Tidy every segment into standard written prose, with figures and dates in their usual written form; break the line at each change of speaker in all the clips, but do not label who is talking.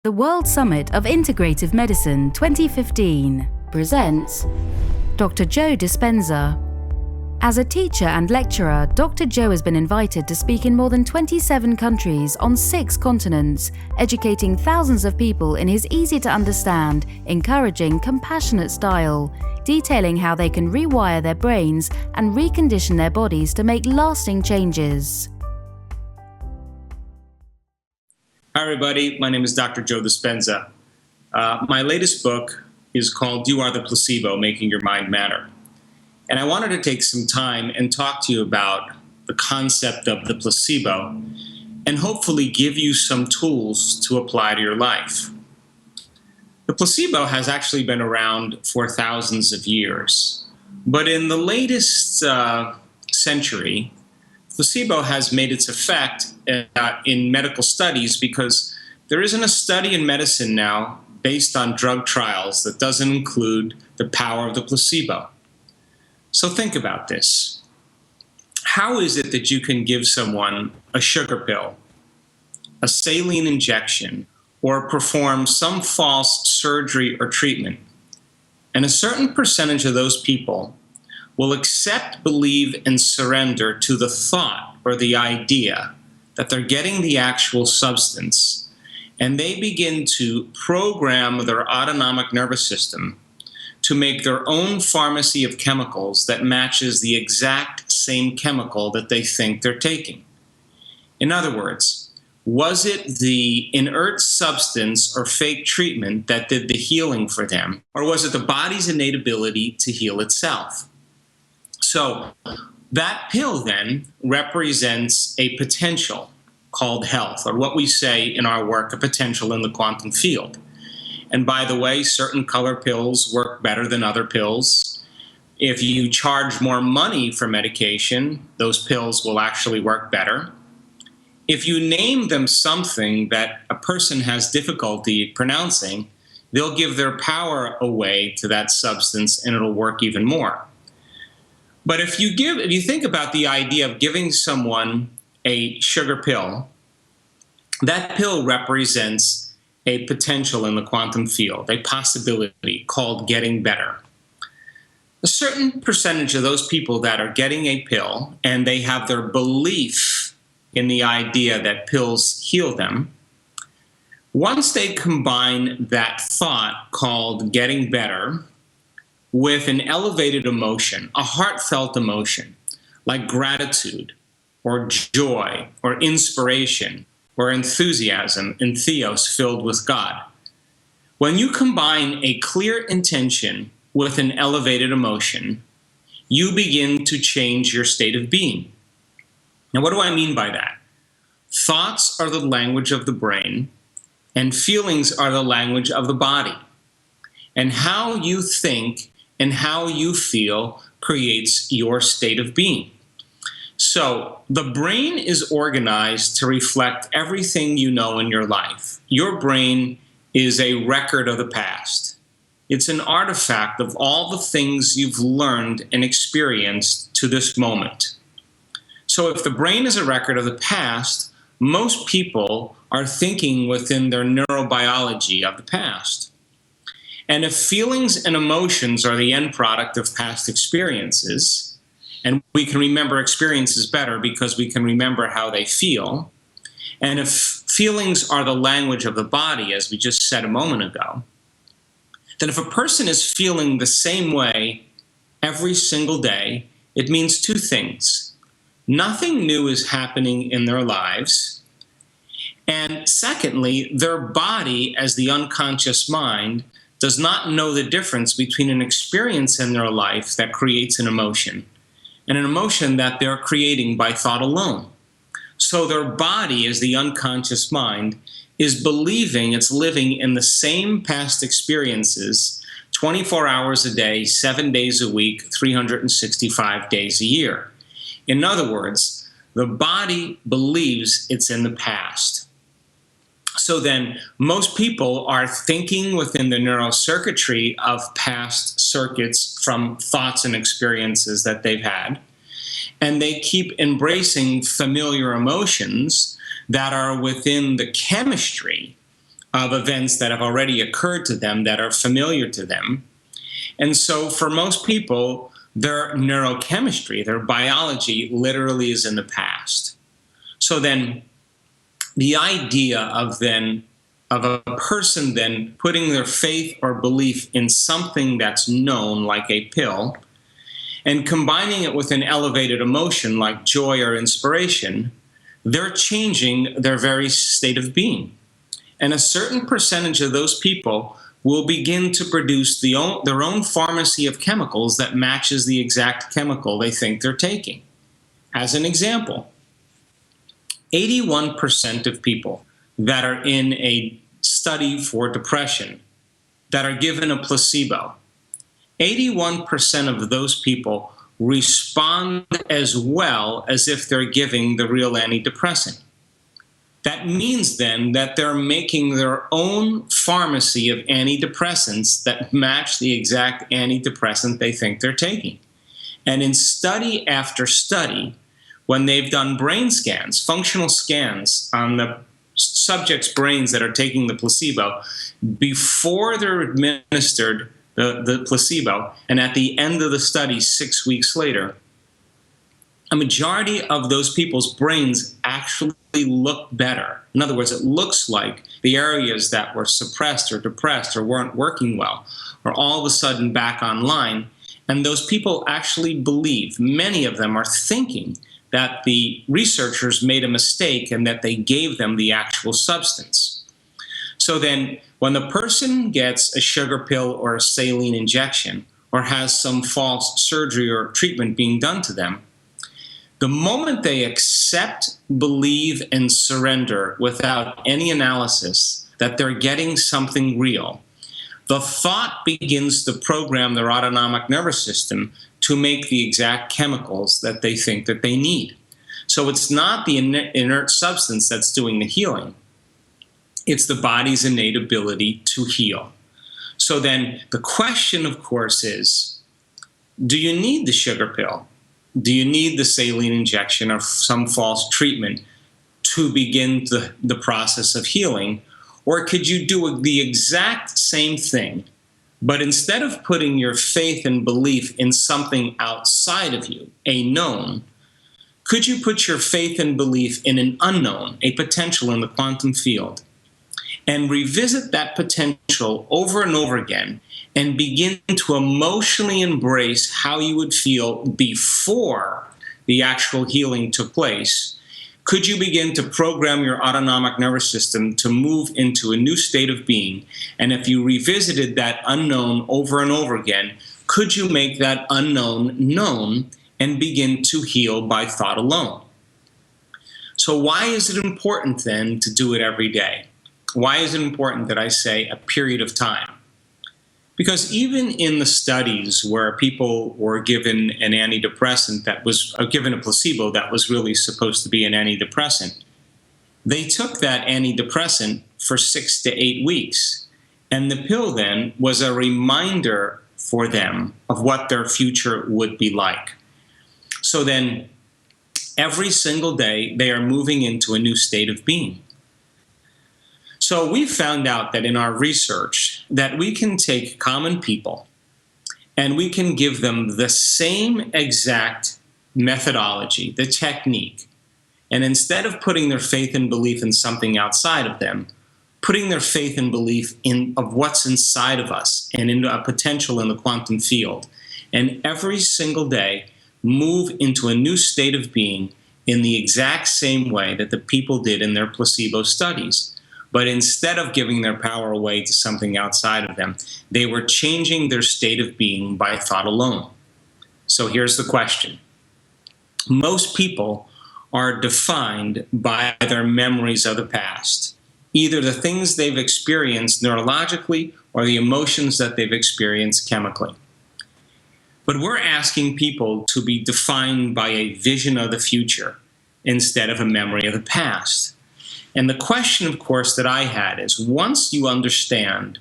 The World Summit of Integrative Medicine 2015 presents Dr. Joe Dispenza. As a teacher and lecturer, Dr. Joe has been invited to speak in more than 27 countries on 6 continents, educating thousands of people in his easy-to-understand, encouraging, compassionate style, detailing how they can rewire their brains and recondition their bodies to make lasting changes.
Hi, everybody. My name is Dr. Joe Dispenza. My latest book is called You Are the Placebo, Making Your Mind Matter. And I wanted to take some time and talk to you about the concept of the placebo and hopefully give you some tools to apply to your life. The placebo has actually been around for thousands of years. But in the latest century, placebo has made its effect in medical studies because there isn't a study in medicine now based on drug trials that doesn't include the power of the placebo. So think about this. How is it that you can give someone a sugar pill, a saline injection, or perform some false surgery or treatment, and a certain percentage of those people will accept, believe, and surrender to the thought or the idea that they're getting the actual substance, and they begin to program their autonomic nervous system to make their own pharmacy of chemicals that matches the exact same chemical that they think they're taking. In other words, was it the inert substance or fake treatment that did the healing for them, or was it the body's innate ability to heal itself? So that pill then represents a potential called health, or what we say in our work, a potential in the quantum field. And by the way, certain color pills work better than other pills. If you charge more money for medication, those pills will actually work better. If you name them something that a person has difficulty pronouncing, they'll give their power away to that substance and it'll work even more. But if you think about the idea of giving someone a sugar pill, that pill represents a potential in the quantum field, a possibility called getting better. A certain percentage of those people that are getting a pill and they have their belief in the idea that pills heal them, once they combine that thought called getting better with an elevated emotion, a heartfelt emotion, like gratitude, or joy, or inspiration, or enthusiasm, and theos filled with God. When you combine a clear intention with an elevated emotion, you begin to change your state of being. Now, what do I mean by that? Thoughts are the language of the brain, and feelings are the language of the body. And how you think and how you feel creates your state of being. So the brain is organized to reflect everything you know in your life. Your brain is a record of the past. It's an artifact of all the things you've learned and experienced to this moment. So if the brain is a record of the past, most people are thinking within their neurobiology of the past. And if feelings and emotions are the end product of past experiences, and we can remember experiences better because we can remember how they feel, and if feelings are the language of the body, as we just said a moment ago, then if a person is feeling the same way every single day, it means 2 things. Nothing new is happening in their lives, and secondly, their body, as the unconscious mind, does not know the difference between an experience in their life that creates an emotion and an emotion that they're creating by thought alone. So their body, as the unconscious mind, is believing it's living in the same past experiences 24 hours a day, 7 days a week, 365 days a year. In other words, the body believes it's in the past. So then most people are thinking within the neurocircuitry of past circuits from thoughts and experiences that they've had. And they keep embracing familiar emotions that are within the chemistry of events that have already occurred to them that are familiar to them. And so for most people, their neurochemistry, their biology literally is in the past. So then the idea of a person then putting their faith or belief in something that's known, like a pill, and combining it with an elevated emotion like joy or inspiration, they're changing their very state of being. And a certain percentage of those people will begin to produce their own pharmacy of chemicals that matches the exact chemical they think they're taking. As an example, 81% of people that are in a study for depression that are given a placebo, 81% of those people respond as well as if they're giving the real antidepressant. That means then that they're making their own pharmacy of antidepressants that match the exact antidepressant they think they're taking. And in study after study, when they've done brain scans, functional scans on the subjects' brains that are taking the placebo, before they're administered the placebo, and at the end of the study 6 weeks later, a majority of those people's brains actually look better. In other words, it looks like the areas that were suppressed or depressed or weren't working well are all of a sudden back online. And those people actually believe, many of them are thinking that the researchers made a mistake and that they gave them the actual substance. So then when the person gets a sugar pill or a saline injection or has some false surgery or treatment being done to them, the moment they accept, believe, and surrender without any analysis that they're getting something real, the thought begins to program their autonomic nervous system to make the exact chemicals that they think that they need. So it's not the inert substance that's doing the healing. It's the body's innate ability to heal. So then the question, of course, is, do you need the sugar pill? Do you need the saline injection or some false treatment to begin the process of healing? Or could you do the exact same thing, but instead of putting your faith and belief in something outside of you, a known, could you put your faith and belief in an unknown, a potential in the quantum field, and revisit that potential over and over again and begin to emotionally embrace how you would feel before the actual healing took place? Could you begin to program your autonomic nervous system to move into a new state of being? And if you revisited that unknown over and over again, could you make that unknown known and begin to heal by thought alone? So why is it important then to do it every day? Why is it important that I say a period of time? Because even in the studies where people were given an antidepressant that was given a placebo that was really supposed to be an antidepressant, they took that antidepressant for 6 to 8 weeks. And the pill then was a reminder for them of what their future would be like. So then every single day they are moving into a new state of being. So we found out that in our research that we can take common people and we can give them the same exact methodology, the technique, and instead of putting their faith and belief in something outside of them, putting their faith and belief of what's inside of us and in a potential in the quantum field, and every single day move into a new state of being in the exact same way that the people did in their placebo studies. But instead of giving their power away to something outside of them, they were changing their state of being by thought alone. So here's the question. Most people are defined by their memories of the past, either the things they've experienced neurologically or the emotions that they've experienced chemically. But we're asking people to be defined by a vision of the future instead of a memory of the past. And the question, of course, that I had is, once you understand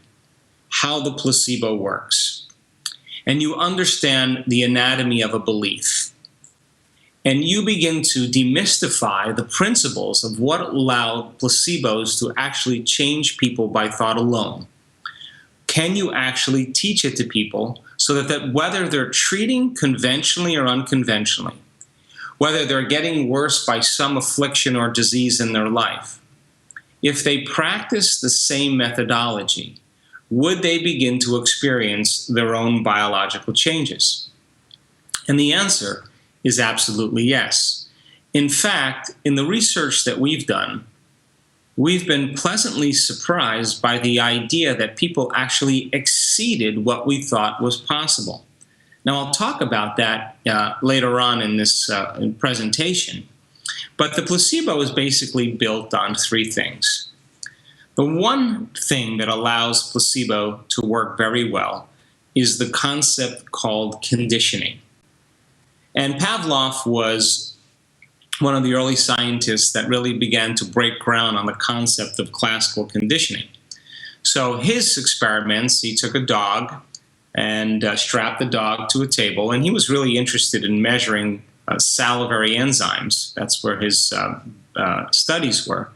how the placebo works, and you understand the anatomy of a belief, and you begin to demystify the principles of what allow placebos to actually change people by thought alone, can you actually teach it to people so that whether they're treating conventionally or unconventionally, whether they're getting worse by some affliction or disease in their life, if they practice the same methodology, would they begin to experience their own biological changes? And the answer is absolutely yes. In fact, in the research that we've done, we've been pleasantly surprised by the idea that people actually exceeded what we thought was possible. Now, I'll talk about that later on in this presentation, but the placebo is basically built on three things. The one thing that allows placebo to work very well is the concept called conditioning. And Pavlov was one of the early scientists that really began to break ground on the concept of classical conditioning. So his experiments, he took a dog and strapped the dog to a table, and he was really interested in measuring salivary enzymes. That's where his studies were.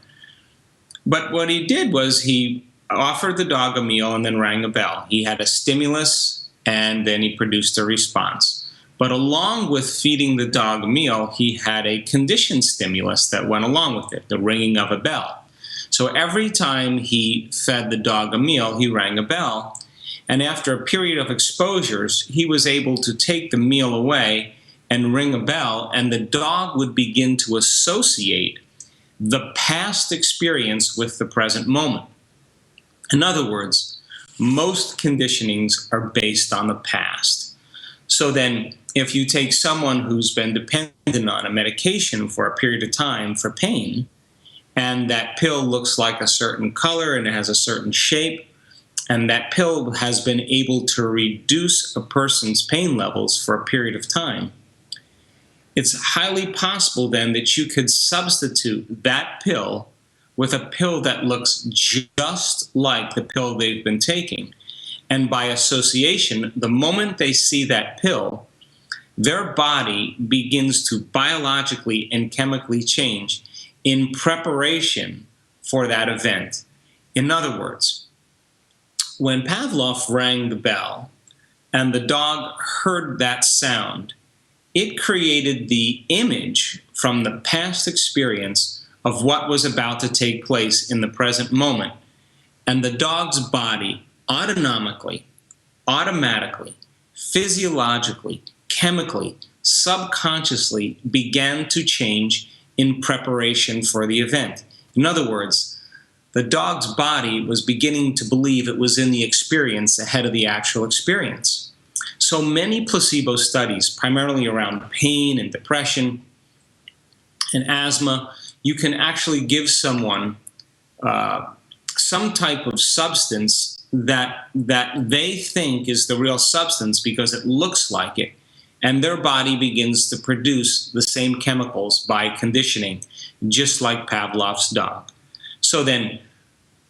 But what he did was he offered the dog a meal and then rang a bell. He had a stimulus, and then he produced a response. But along with feeding the dog a meal, he had a conditioned stimulus that went along with it, the ringing of a bell. So every time he fed the dog a meal, he rang a bell. And after a period of exposures, he was able to take the meal away and ring a bell, and the dog would begin to associate the past experience with the present moment. In other words, most conditionings are based on the past. So then, if you take someone who's been dependent on a medication for a period of time for pain, and that pill looks like a certain color and it has a certain shape, and that pill has been able to reduce a person's pain levels for a period of time, it's highly possible then that you could substitute that pill with a pill that looks just like the pill they've been taking. And by association, the moment they see that pill, their body begins to biologically and chemically change in preparation for that event. In other words, when Pavlov rang the bell and the dog heard that sound, it created the image from the past experience of what was about to take place in the present moment. And the dog's body automatically, physiologically, chemically, subconsciously began to change in preparation for the event. In other words, the dog's body was beginning to believe it was in the experience ahead of the actual experience. So many placebo studies, primarily around pain and depression and asthma, you can actually give someone some type of substance that they think is the real substance because it looks like it, and their body begins to produce the same chemicals by conditioning, just like Pavlov's dog. So then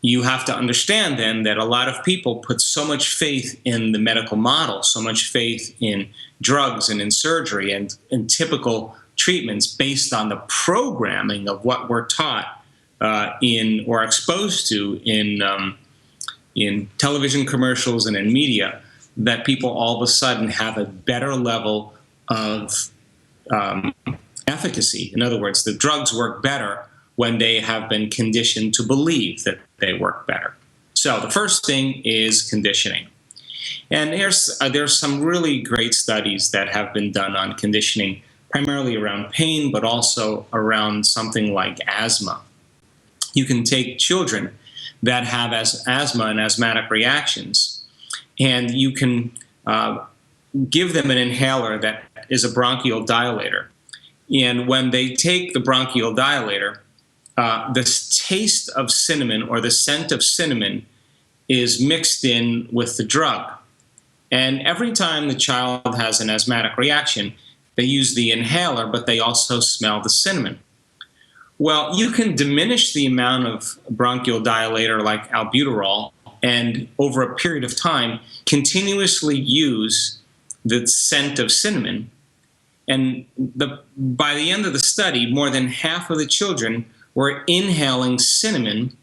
you have to understand then that a lot of people put so much faith in the medical model, so much faith in drugs and in surgery and in typical treatments based on the programming of what we're taught in or exposed to in television commercials and in media, that people all of a sudden have a better level of efficacy. In other words, the drugs work better when they have been conditioned to believe that they work better. So the first thing is conditioning. And there's some really great studies that have been done on conditioning, primarily around pain, but also around something like asthma. You can take children that have asthma and asthmatic reactions, and you can give them an inhaler that is a bronchial dilator. And when they take the bronchial dilator, the taste of cinnamon or the scent of cinnamon is mixed in with the drug. And every time the child has an asthmatic reaction, they use the inhaler, but they also smell the cinnamon. Well, you can diminish the amount of bronchial dilator like albuterol and over a period of time continuously use the scent of cinnamon, And by the end of the study, more than half of the children were inhaling cinnamon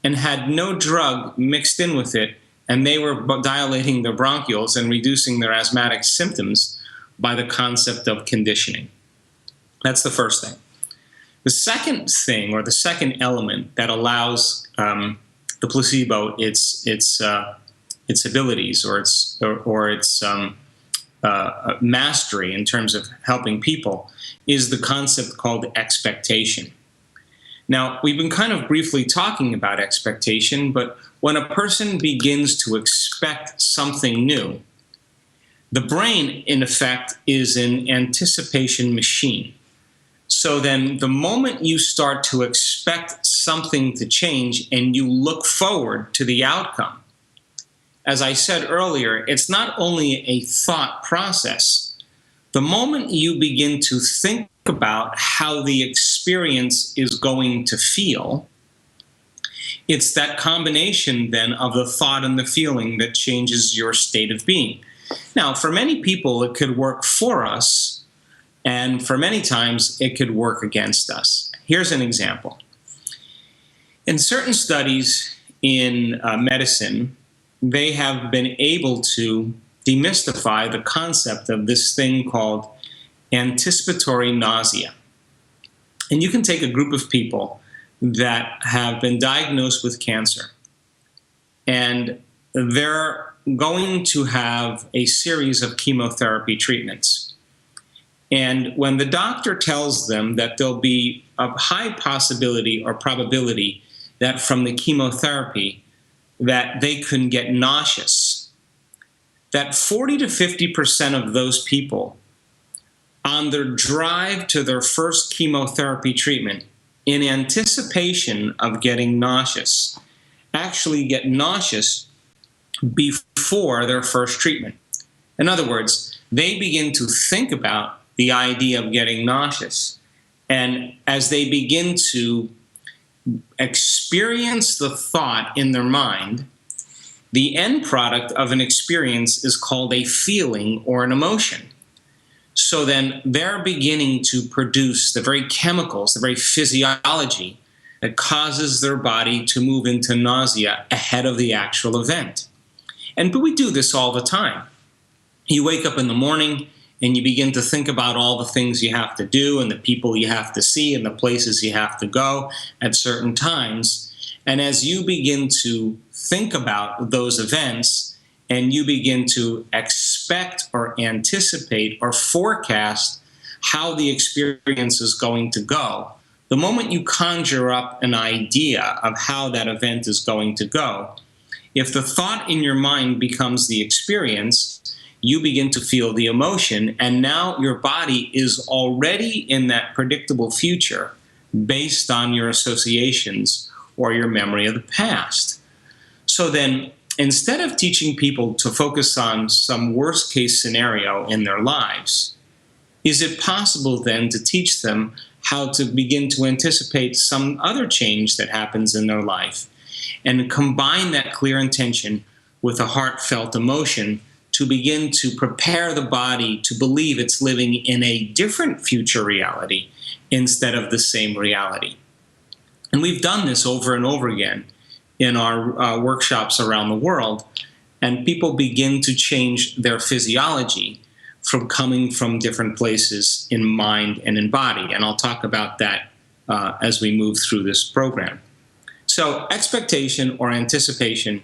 and had no drug mixed in with it, and they were dilating their bronchioles and reducing their asthmatic symptoms by the concept of conditioning. That's the first thing. The second thing, or the second element that allows the placebo its abilities or its mastery in terms of helping people, is the concept called expectation. Now, we've been kind of briefly talking about expectation, but when a person begins to expect something new, the brain, in effect, is an anticipation machine. So then the moment you start to expect something to change and you look forward to the outcome, as I said earlier, it's not only a thought process. The moment you begin to think about how the experience is going to feel, it's that combination then of the thought and the feeling that changes your state of being. Now, for many people, it could work for us, and for many times, it could work against us. Here's an example. In certain studies in medicine, they have been able to demystify the concept of this thing called anticipatory nausea. And you can take a group of people that have been diagnosed with cancer, and they're going to have a series of chemotherapy treatments. And when the doctor tells them that there'll be a high possibility or probability that from the chemotherapy that they can get nauseous, that 40 to 50% of those people on their drive to their first chemotherapy treatment, in anticipation of getting nauseous, actually get nauseous before their first treatment. In other words, they begin to think about the idea of getting nauseous. And as they begin to experience the thought in their mind, the end product of an experience is called a feeling or an emotion. So then they're beginning to produce the very chemicals, the very physiology that causes their body to move into nausea ahead of the actual event. But we do this all the time. You wake up in the morning and you begin to think about all the things you have to do and the people you have to see and the places you have to go at certain times. And as you begin to think about those events, and you begin to expect or anticipate or forecast how the experience is going to go, the moment you conjure up an idea of how that event is going to go, if the thought in your mind becomes the experience, you begin to feel the emotion, and now your body is already in that predictable future based on your associations or your memory of the past. So then, instead of teaching people to focus on some worst case scenario in their lives, is it possible then to teach them how to begin to anticipate some other change that happens in their life and combine that clear intention with a heartfelt emotion to begin to prepare the body to believe it's living in a different future reality instead of the same reality? And we've done this over and over again in our workshops around the world, and people begin to change their physiology from coming from different places in mind and in body. And I'll talk about that as we move through this program. So expectation or anticipation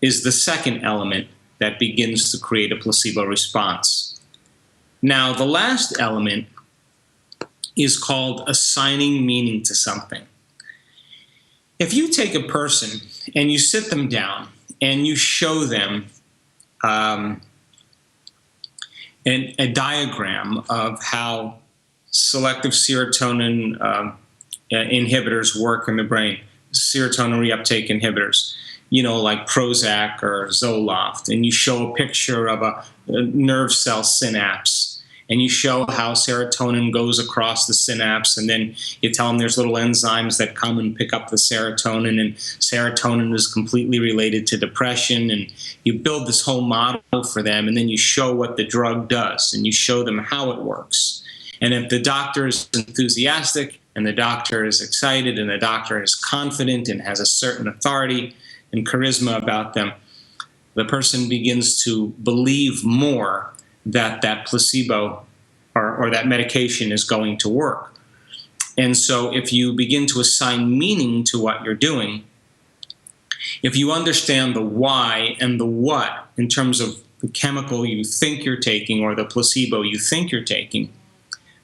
is the second element that begins to create a placebo response. Now, the last element is called assigning meaning to something. If you take a person and you sit them down and you show them a diagram of how selective serotonin inhibitors work in the brain, serotonin reuptake inhibitors, like Prozac or Zoloft, and you show a picture of a nerve cell synapse, and you show how serotonin goes across the synapse, and then you tell them there's little enzymes that come and pick up the serotonin, and serotonin is completely related to depression, and you build this whole model for them, and then you show what the drug does, and you show them how it works. And if the doctor is enthusiastic and the doctor is excited and the doctor is confident and has a certain authority and charisma about them, the person begins to believe more that that placebo or that medication is going to work. And so if you begin to assign meaning to what you're doing, if you understand the why and the what in terms of the chemical you think you're taking or the placebo you think you're taking,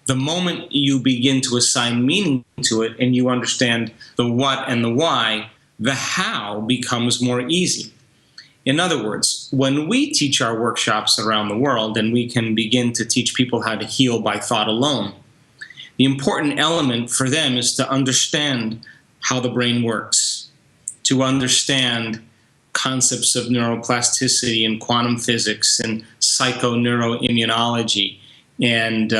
the moment you begin to assign meaning to it and you understand the what and the why, the how becomes more easy. In other words, when we teach our workshops around the world and we can begin to teach people how to heal by thought alone, the important element for them is to understand how the brain works, to understand concepts of neuroplasticity and quantum physics and psychoneuroimmunology and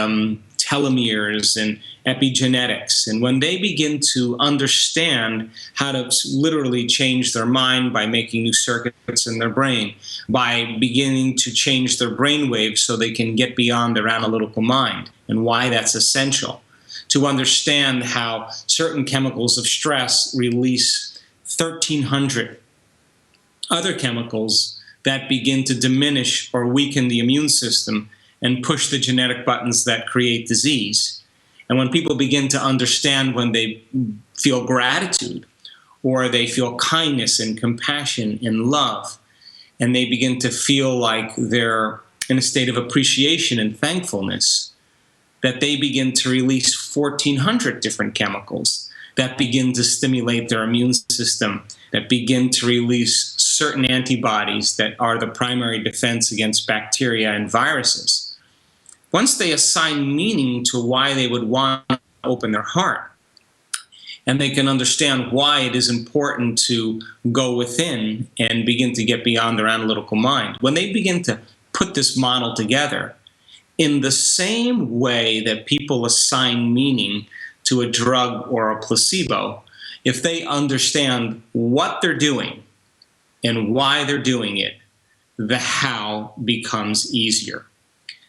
telomeres and epigenetics. And when they begin to understand how to literally change their mind by making new circuits in their brain, by beginning to change their brain waves so they can get beyond their analytical mind, and why that's essential, to understand how certain chemicals of stress release 1,300 other chemicals that begin to diminish or weaken the immune system and push the genetic buttons that create disease. And when people begin to understand when they feel gratitude or they feel kindness and compassion and love, and they begin to feel like they're in a state of appreciation and thankfulness, that they begin to release 1,400 different chemicals that begin to stimulate their immune system, that begin to release certain antibodies that are the primary defense against bacteria and viruses. Once they assign meaning to why they would want to open their heart, and they can understand why it is important to go within and begin to get beyond their analytical mind, when they begin to put this model together, in the same way that people assign meaning to a drug or a placebo, if they understand what they're doing and why they're doing it, the how becomes easier.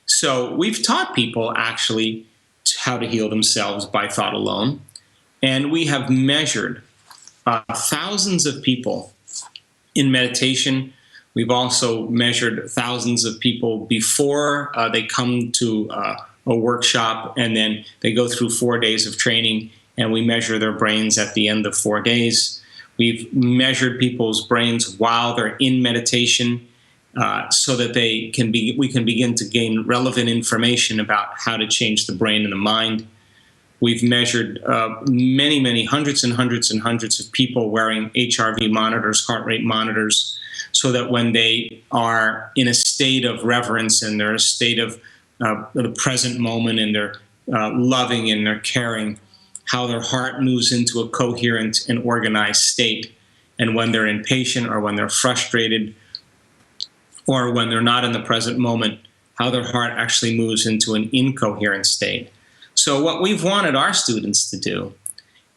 So we've taught people actually how to heal themselves by thought alone, and we have measured thousands of people in meditation. We've also measured thousands of people before they come to a workshop, and then they go through 4 days of training, and we measure their brains at the end of 4 days. We've measured people's brains while they're in meditation so that we can begin to gain relevant information about how to change the brain and the mind. We've measured many, hundreds and hundreds and hundreds of people wearing HRV monitors, heart rate monitors, so that when they are in a state of reverence and they're in a state of the present moment and they're loving and they're caring, how their heart moves into a coherent and organized state. And when they're impatient or when they're frustrated or when they're not in the present moment, how their heart actually moves into an incoherent state. So what we've wanted our students to do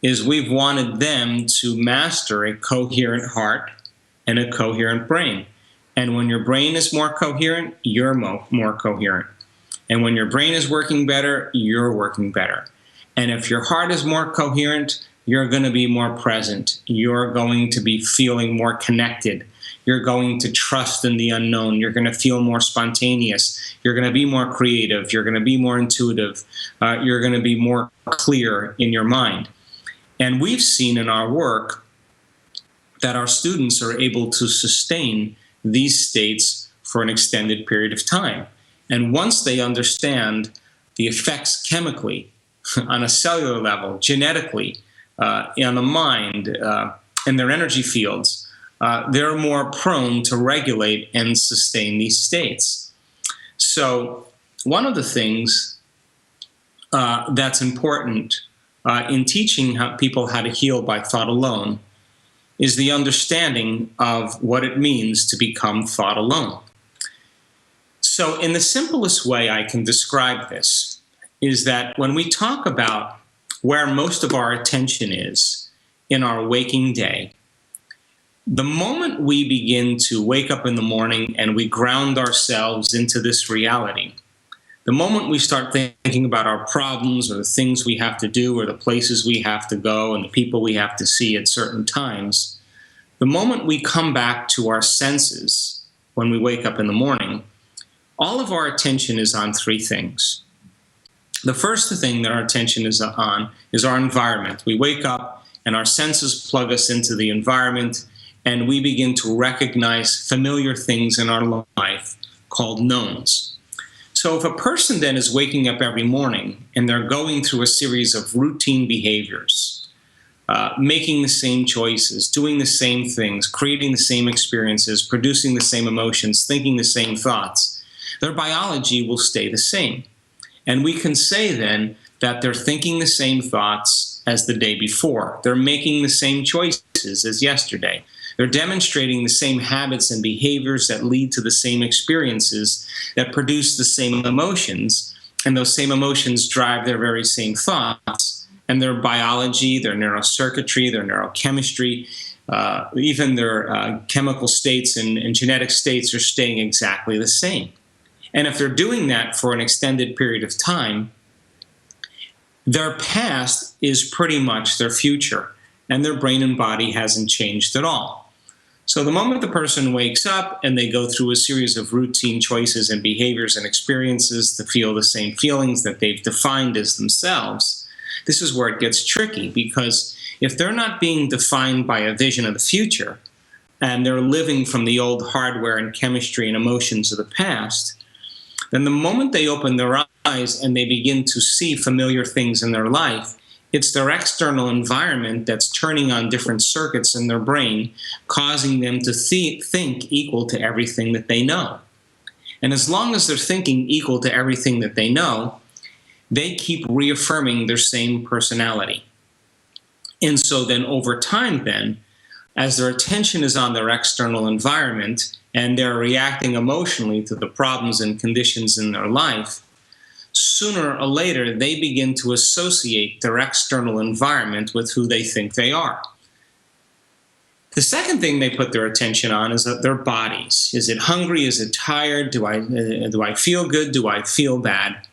is we've wanted them to master a coherent heart and a coherent brain. And when your brain is more coherent, you're more coherent. And when your brain is working better, you're working better. And if your heart is more coherent, you're going to be more present. You're going to be feeling more connected. You're going to trust in the unknown. You're going to feel more spontaneous. You're going to be more creative. You're going to be more intuitive. You're going to be more clear in your mind. And we've seen in our work that our students are able to sustain these states for an extended period of time. And once they understand the effects chemically, on a cellular level, genetically, on the mind, in their energy fields, they're more prone to regulate and sustain these states. So one of the things that's important in teaching people how to heal by thought alone is the understanding of what it means to become thought alone. So in the simplest way I can describe this is that when we talk about where most of our attention is in our waking day, the moment we begin to wake up in the morning and we ground ourselves into this reality, The moment we start thinking about our problems or the things we have to do or the places we have to go and the people we have to see at certain times, the moment we come back to our senses when we wake up in the morning, all of our attention is on three things. The first thing that our attention is on is our environment. We wake up and our senses plug us into the environment, and we begin to recognize familiar things in our life called knowns. So if a person then is waking up every morning and they're going through a series of routine behaviors, making the same choices, doing the same things, creating the same experiences, producing the same emotions, thinking the same thoughts, their biology will stay the same. And we can say then that they're thinking the same thoughts as the day before. They're making the same choices as yesterday. They're demonstrating the same habits and behaviors that lead to the same experiences that produce the same emotions, and those same emotions drive their very same thoughts, and their biology, their neurocircuitry, their neurochemistry, even their chemical states and genetic states are staying exactly the same. And if they're doing that for an extended period of time, their past is pretty much their future, and their brain and body hasn't changed at all. So the moment the person wakes up and they go through a series of routine choices and behaviors and experiences to feel the same feelings that they've defined as themselves, this is where it gets tricky, because if they're not being defined by a vision of the future and they're living from the old hardware and chemistry and emotions of the past, then the moment they open their eyes and they begin to see familiar things in their life, it's their external environment that's turning on different circuits in their brain, causing them to think equal to everything that they know. And as long as they're thinking equal to everything that they know, they keep reaffirming their same personality. And so then over time then, as their attention is on their external environment and they're reacting emotionally to the problems and conditions in their life, sooner or later they begin to associate their external environment with who they think they are. The second thing they put their attention on is their bodies. Is it hungry? Is it tired? Do I feel good? Do I feel bad?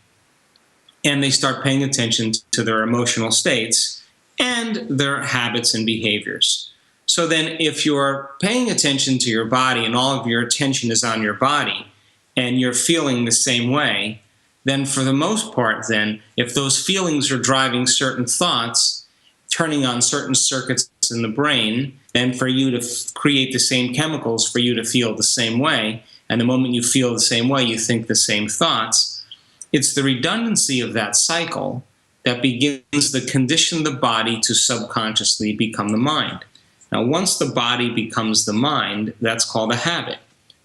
And they start paying attention to their emotional states and their habits and behaviors. So then if you're paying attention to your body and all of your attention is on your body and you're feeling the same way, then for the most part then, if those feelings are driving certain thoughts, turning on certain circuits in the brain, then for you to create the same chemicals for you to feel the same way, and the moment you feel the same way, you think the same thoughts, it's the redundancy of that cycle that begins to condition the body to subconsciously become the mind. Now, once the body becomes the mind, that's called a habit.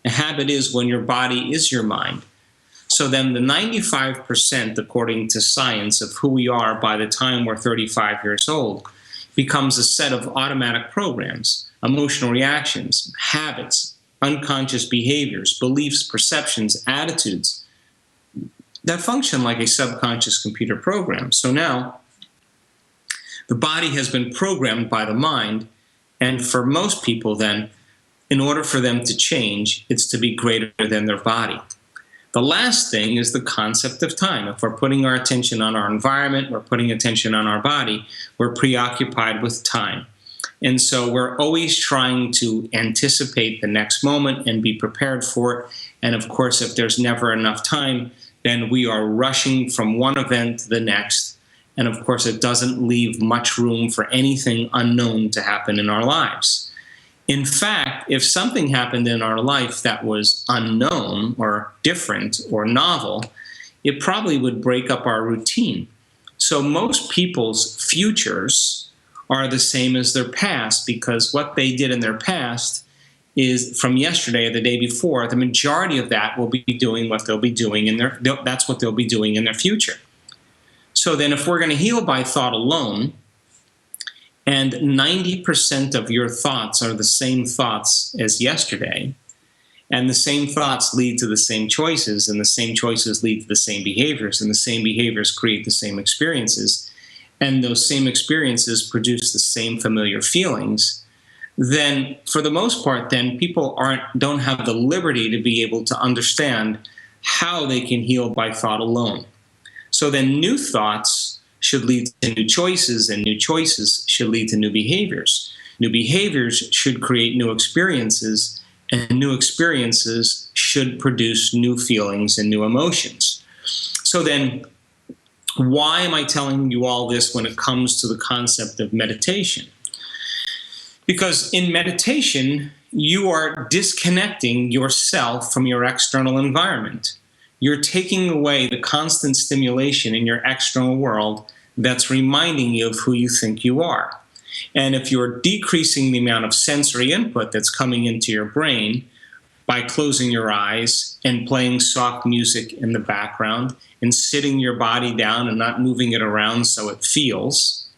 A habit is when your body is your mind. So then the 95%, according to science, of who we are by the time we're 35 years old becomes a set of automatic programs, emotional reactions, habits, unconscious behaviors, beliefs, perceptions, attitudes that function like a subconscious computer program. So now the body has been programmed by the mind. And for most people then, in order for them to change, it's to be greater than their body. The last thing is the concept of time. If we're putting our attention on our environment, we're putting attention on our body, we're preoccupied with time. And so we're always trying to anticipate the next moment and be prepared for it. And of course, if there's never enough time, then we are rushing from one event to the next. And of course, it doesn't leave much room for anything unknown to happen in our lives. In fact, if something happened in our life that was unknown or different or novel, it probably would break up our routine. So most people's futures are the same as their past, because what they did in their past is from yesterday or the day before, the majority of that will be doing what they'll be doing that's what they'll be doing in their future. So then if we're going to heal by thought alone, and 90% of your thoughts are the same thoughts as yesterday, and the same thoughts lead to the same choices, and the same choices lead to the same behaviors, and the same behaviors create the same experiences, and those same experiences produce the same familiar feelings, then for the most part, then people don't have the liberty to be able to understand how they can heal by thought alone. So then new thoughts should lead to new choices, and new choices should lead to new behaviors. New behaviors should create new experiences, and new experiences should produce new feelings and new emotions. So then, why am I telling you all this when it comes to the concept of meditation? Because in meditation, you are disconnecting yourself from your external environment. You're taking away the constant stimulation in your external world that's reminding you of who you think you are. And if you're decreasing the amount of sensory input that's coming into your brain by closing your eyes and playing soft music in the background and sitting your body down and not moving it around so it feels,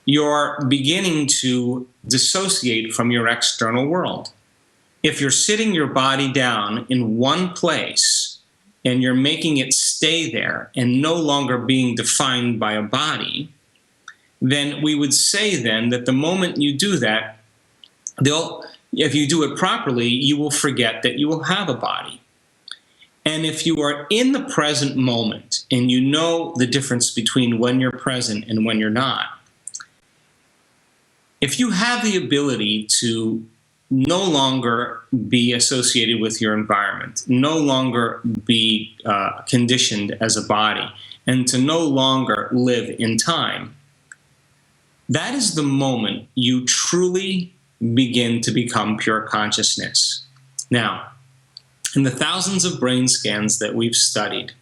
you're beginning to dissociate from your external world. If you're sitting your body down in one place and you're making it stay there and no longer being defined by a body, then we would say then that the moment you do that, if you do it properly, you will forget that you will have a body. And if you are in the present moment and you know the difference between when you're present and when you're not, if you have the ability to no longer be associated with your environment, no longer be conditioned as a body, and to no longer live in time, that is the moment you truly begin to become pure consciousness. Now, in the thousands of brain scans that we've studied,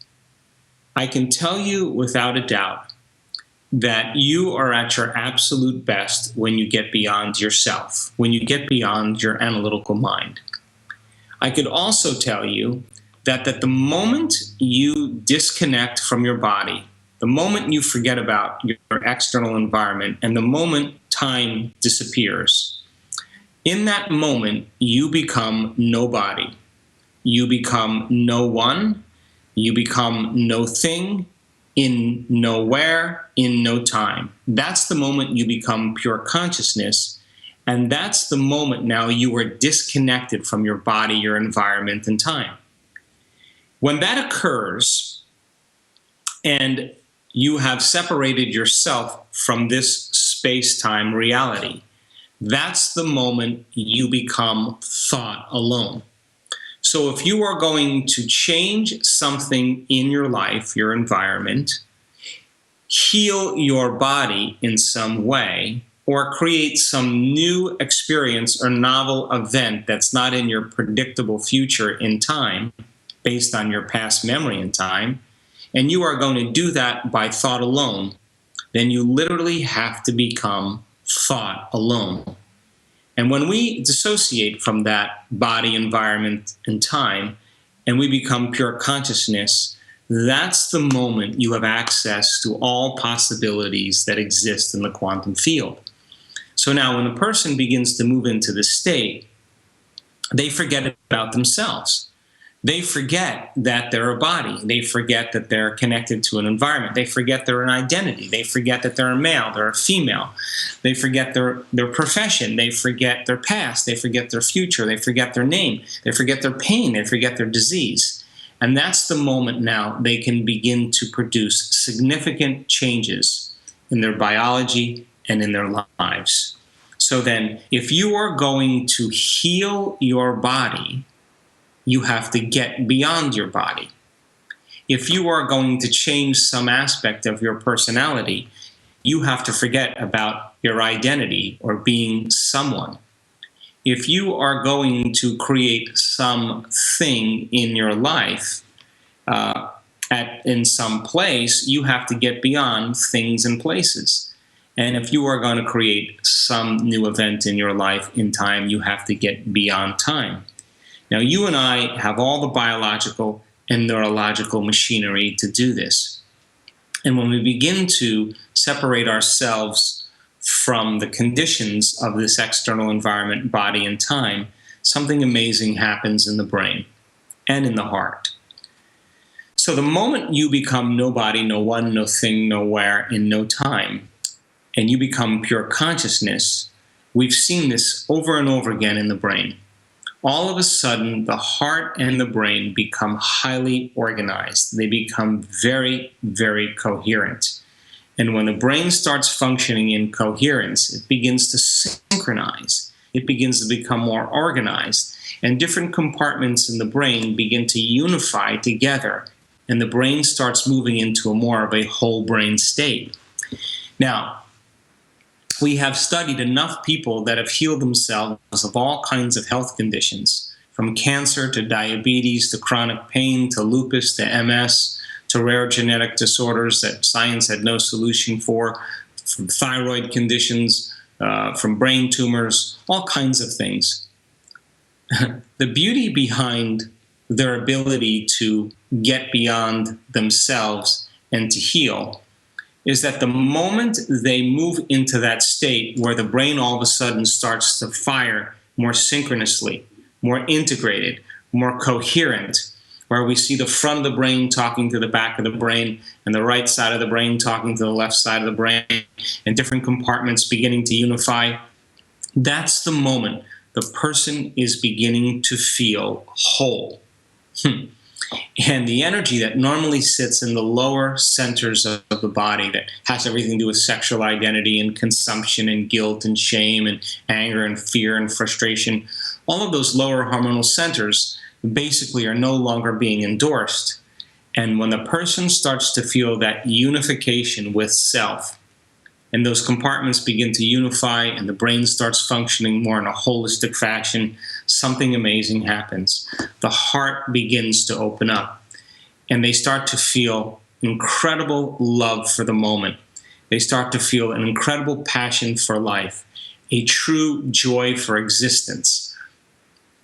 I can tell you without a doubt that you are at your absolute best when you get beyond yourself, when you get beyond your analytical mind. I could also tell you that at the moment you disconnect from your body, the moment you forget about your external environment, and the moment time disappears, in that moment you become nobody. You become no one. You become no thing, in nowhere, in no time. That's the moment you become pure consciousness, and that's the moment now you are disconnected from your body, your environment, and time. When that occurs, and you have separated yourself from this space-time reality, that's the moment you become thought alone. So if you are going to change something in your life, your environment, heal your body in some way, or create some new experience or novel event that's not in your predictable future in time, based on your past memory in time, and you are going to do that by thought alone, then you literally have to become thought alone. And when we dissociate from that body, environment, and time, and we become pure consciousness, that's the moment you have access to all possibilities that exist in the quantum field. So now when a person begins to move into this state, they forget about themselves. They forget that they're a body. They forget that they're connected to an environment. They forget they're an identity. They forget that they're a male, they're a female. They forget their profession. They forget their past. They forget their future. They forget their name. They forget their pain. They forget their disease. And that's the moment now they can begin to produce significant changes in their biology and in their lives. So then, if you are going to heal your body, you have to get beyond your body. If you are going to change some aspect of your personality, you have to forget about your identity or being someone. If you are going to create something in your life in some place, you have to get beyond things and places. And if you are going to create some new event in your life in time, you have to get beyond time. Now, you and I have all the biological and neurological machinery to do this. And when we begin to separate ourselves from the conditions of this external environment, body, and time, something amazing happens in the brain and in the heart. So the moment you become nobody, no one, no thing, nowhere, in no time, and you become pure consciousness, we've seen this over and over again in the brain. all of a sudden the heart and the brain become highly organized. They become very, very coherent. And when the brain starts functioning in coherence, it begins to synchronize. It begins to become more organized. And different compartments in the brain begin to unify together. And the brain starts moving into a more of a whole brain state. Now, we have studied enough people that have healed themselves of all kinds of health conditions, from cancer to diabetes to chronic pain to lupus to MS to rare genetic disorders that science had no solution for, from thyroid conditions, from brain tumors, all kinds of things. The beauty behind their ability to get beyond themselves and to heal is that the moment they move into that state where the brain all of a sudden starts to fire more synchronously, more integrated, more coherent, where we see the front of the brain talking to the back of the brain and the right side of the brain talking to the left side of the brain and different compartments beginning to unify, that's the moment the person is beginning to feel whole. And the energy that normally sits in the lower centers of the body that has everything to do with sexual identity and consumption and guilt and shame and anger and fear and frustration, all of those lower hormonal centers basically are no longer being endorsed. And when the person starts to feel that unification with self, and those compartments begin to unify and the brain starts functioning more in a holistic fashion, something amazing happens. The heart begins to open up, and they start to feel incredible love for the moment. They start to feel an incredible passion for life, a true joy for existence.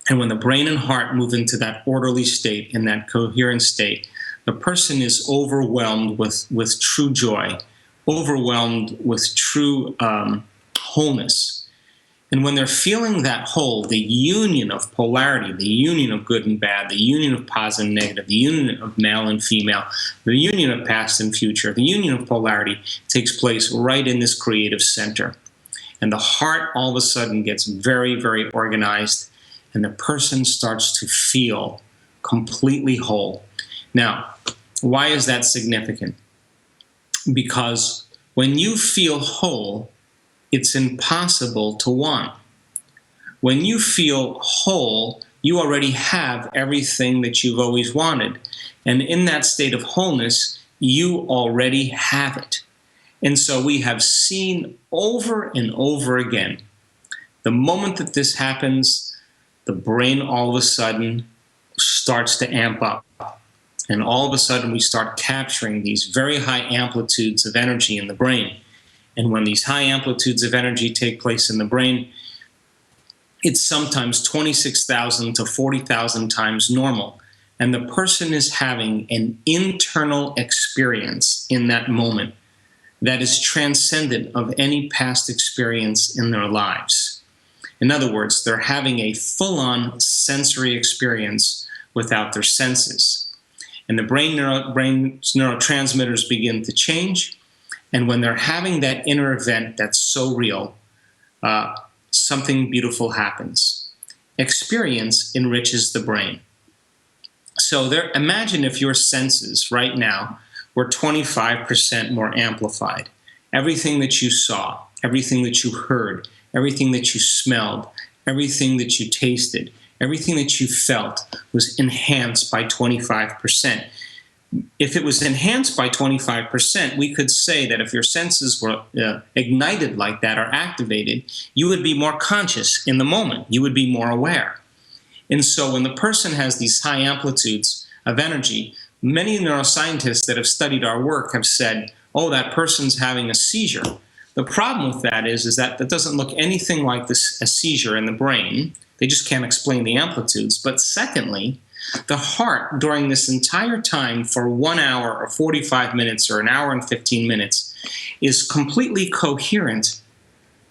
And when the brain and heart move into that orderly state, in that coherent state, the person is overwhelmed with true joy, overwhelmed with true wholeness. And when they're feeling that whole, the union of polarity, the union of good and bad, the union of positive and negative, the union of male and female, the union of past and future, the union of polarity takes place right in this creative center. And the heart all of a sudden gets very, very organized, and the person starts to feel completely whole. Now, why is that significant? Because when you feel whole, it's impossible to want. When you feel whole, you already have everything that you've always wanted. And in that state of wholeness, you already have it. And so we have seen over and over again, the moment that this happens, the brain all of a sudden starts to amp up. And all of a sudden we start capturing these very high amplitudes of energy in the brain. And when these high amplitudes of energy take place in the brain, it's sometimes 26,000 to 40,000 times normal. And the person is having an internal experience in that moment that is transcendent of any past experience in their lives. In other words, they're having a full-on sensory experience without their senses. And the brain's neurotransmitters begin to change. And when they're having that inner event that's so real, something beautiful happens. Experience enriches the brain. So imagine if your senses right now were 25% more amplified. Everything that you saw, everything that you heard, everything that you smelled, everything that you tasted, everything that you felt was enhanced by 25%. If it was enhanced by 25%, we could say that if your senses were ignited like that or activated, you would be more conscious in the moment. You would be more aware. And so when the person has these high amplitudes of energy, many neuroscientists that have studied our work have said, oh, that person's having a seizure. The problem with that is that doesn't look anything like a seizure in the brain. They just can't explain the amplitudes. But secondly, the heart during this entire time for 1 hour or 45 minutes or an hour and 15 minutes is completely coherent,